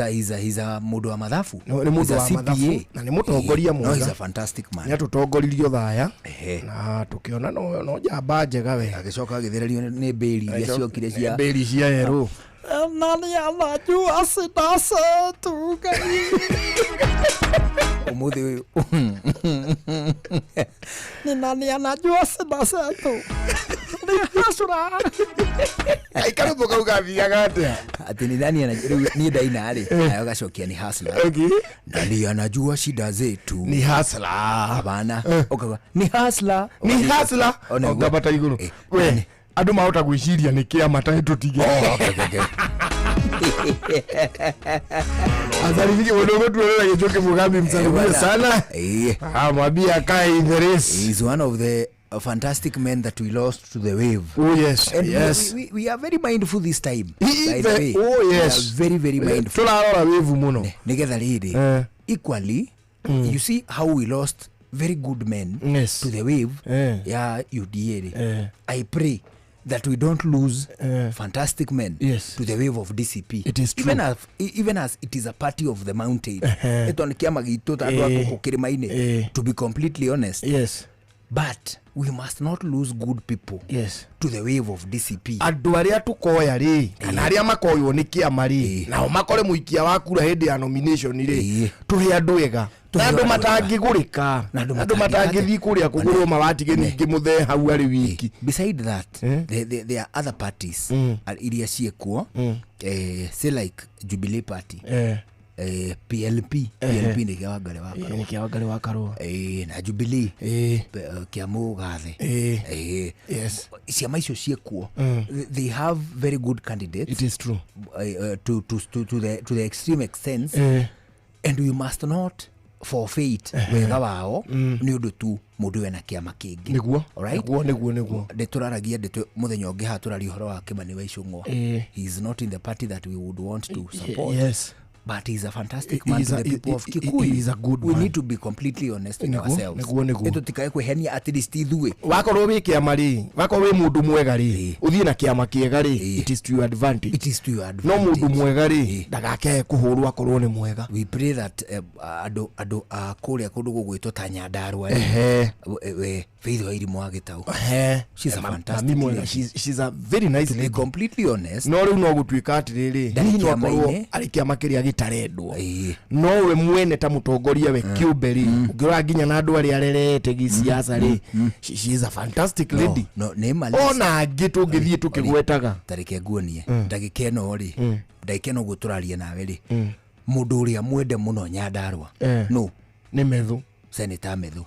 a mudu wa mathafu ni mudu wa mathafu na ni mutongoria mwega no he's a fantastic man ni tutongoririo thaya na tukiona no jamba njega we agicoka agithererio ni beli iria ciokire cia beli cia yeru nani anajua sina setu umuthi uyu ni nani anajua sina setu ni hasura aikaro boka ugathiaga atia ati ni nani anajua ni daina ari ayo gacokia ni hustler nani anajua shida zetu ni hustler bana okaga ni hustler ogabata iguru we andu mahota gwiciria ni kiama ta tutige azaliviki wodogo tuwele Gicuki Mugambi msalimie sana mwambie akae in the race. He is one of the fantastic men that we lost to the wave. Oh yes, and yes. We are very mindful this time. Oh yes, we are very mindful. Tularora wave muno nigetha riri equally you see how we lost very good men to the wave ya UDA. I pray that we don't lose fantastic men to the wave of DCP. It is true. Even as it is a party of the mountain. Eto ni kiama gitu ta andu ako kirima-ini. To be completely honest. Yes. but we must not lose good people to the wave of DCP. Andu aria tukoya ri kana aria makoywo ni kiama ri nao makore muikia wa kura hindi ya nomination ri turi andu ega andu matangigurika andu matangithi kuria kugurwo mawatige ningi muthe hau ari wiki. Beside that there are other parties iria ciekuo say like Jubilee Party PLP ni kiawangare wa Karua na Jubilee kia Mugathe ciama icio ciekuo they have very good candidates. It is true to the extreme extent and we must not forfeit wega wao ni undu tu mundu wena kiama kingi niguo niguo ndeturaragia ndetu muthenya ungi haturari horo wa Kimani wa Icung'wa. He is not in the party that we would want to support. But he's a fantastic man to the people of Kikuyu. He's a good we man. need to be completely honest with ourselves. Eto tikae kwehenia at least ithue. Wakorwo wi kiama ri, wakorwo wi mundu mwega ri, uthie na kiama kiega ri, it is to your advantage. It is to your advantage. No mundu mwega ri, ndagake kuhurwa akorwo ni mwega. We pray that ado kuria kundu gugwitwo ta Nyandarua we Faith Wairimu wa Gitau. She's a fantastic lady. She's a very nice lady. To be completely honest. No riu no gutwika atiriri. Ndani wakorwo ari kiama kiria gitarendwo. No we mwene ta mutongoria we kiumberi. Ngirora nginya na andu ari arerete giciaca ri. She is a fantastic lady. No Malisa. Ona angi tungithie tukigwetaga. Tarike nguonie. Ndagikeno ri. Ndagikeno guturaria nawe ri. Mundu uria mwende muno Nyandarua. No. Ni Methu. Senator Methu.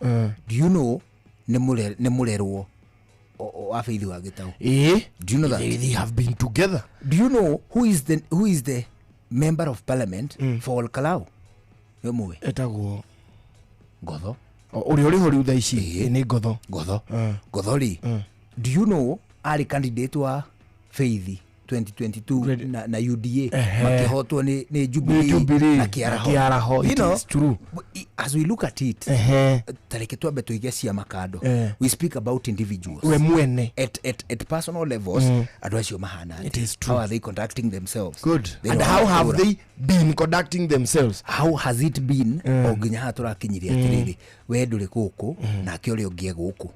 Do you know ni murerwo wa Faith wa Gitau? Do you know that they have been together? Do you know who is the member of parliament for Olkalau? Yomwe etagwo Gotho. Uri hori utha ici ni Gotho. Gotho ri. Do you know ari candidate wa Faith 2022 na UDA makihotwo ni Jubilee na Kiaraho. You know, it's true. As we look at it, tareke twambe tuige ciama kando. We speak about individuals. We mwene at personal levels, andu acio mahana. It is true. How are they conducting themselves? Good. And how have they been conducting themselves? How has it been? Oginya haturakinyiria atiriri we nduri guku na ke uri ungie guku.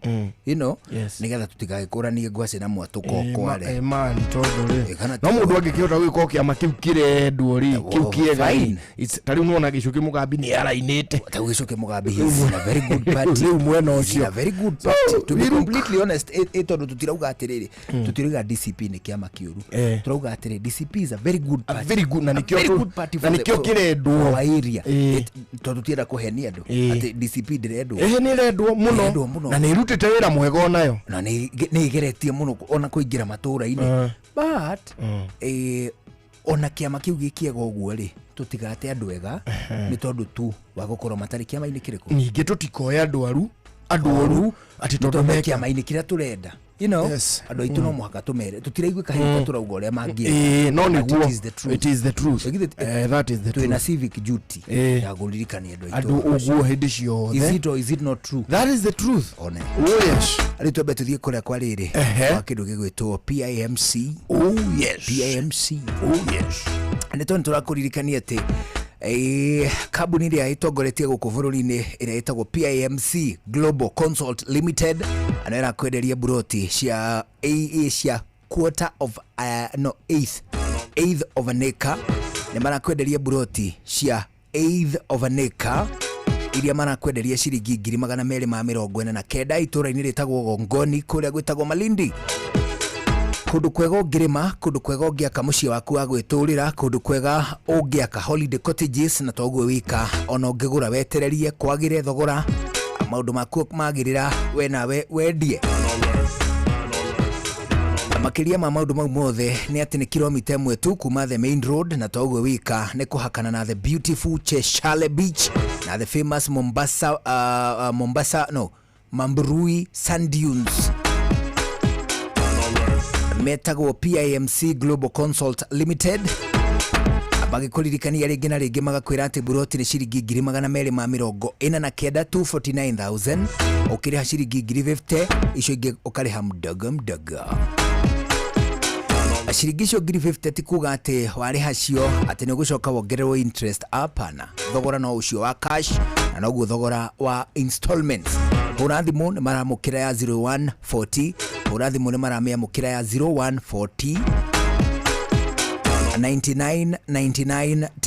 You know, nigetha tutigae kuranie ngwaci na mwatuko kware. Man tondore. No mundu angikihota gwika kiama kiu kirendwo ri kiu kiega. It's tari unaona gicuki mugambi ni arainite. Ta gicuki mugambi is a very good party. Riu mwena ucio. A very good party. To be completely honest, etondo tutirauga atiriri. Tutirauga DCP ni kiama kiuru. Turauga atiriri DCP is a very good party. A very good na nikio kirendwo wa area. Tondu tira kuhenia andu. Ati DCP direndwo. Ni rendwo muno. Na ni rutite wira mwega onayo. Na ni igeretie muno ona kuingira matura-ini. But ona kiama kiu gikiega uguo ri tutigate andu ega ni tondu tu wa gukorwo matari kiama-ini kiriku. Ningi tutikoya andu oru ati tondu me kiama-ini kiria turenda. You know, andu aitu no muhaka tumere tutiraigwe kahinda turauga uria mangi. No niguo. It is the truth. That is the truth. Tuina civic duty ya guririkania andu uguo hindi ciothe. Is it not true? That is the truth. One. Oh yes. Ari twambe tuthie kuria kwa riri wa kindu gigwitwo PIMC. Oh yes. PIMC. Oh yes. Ni tondu turakuririkania ati kabuni iria itongoretie guku bururi-ini iria itagwo PIMC Global Consult Limited anera kwenderia buroti cia cia quarter of eighth of an acre ni marakwenderia buroti cia eighth of an acre iria marakwenderia ciringi 249 itura-ini ritagwo Gongoni kuria gwitagwo Malindi. Kundu kwega ngirima, kundu kwega ungiaka mucii waku wa gwiturira, kundu kwega ungiaka holiday cottages na toguo wika ona ungigura wetererie kwagire thogora maundu maku magirira we nawe wendie. Makiria ma maundu mau mothe ni ati ni kilomita 1 tu kuma the main road na toguo wika ni kuhakana na the beautiful Cheshire Beach na the famous Mambrui Sand Dunes. Metagwo PIMC Global Consult Limited. Bagikuririkania ringi na ringi magakwira ati buroti ni ciringi 249 249,000 ukiriha ciringi 50 icio ingi ukariha mdogo. Ciringi icio 50 ti kuga ati wariha cio ati ni gucoka wongererwo interest. Hapana, thogora no ucio wa cash na noguo thogora wa installments. Hurathimo nĩ maramũkĩra ya 0140, hurathimo nĩ maramĩamũkĩra ya 0140 9999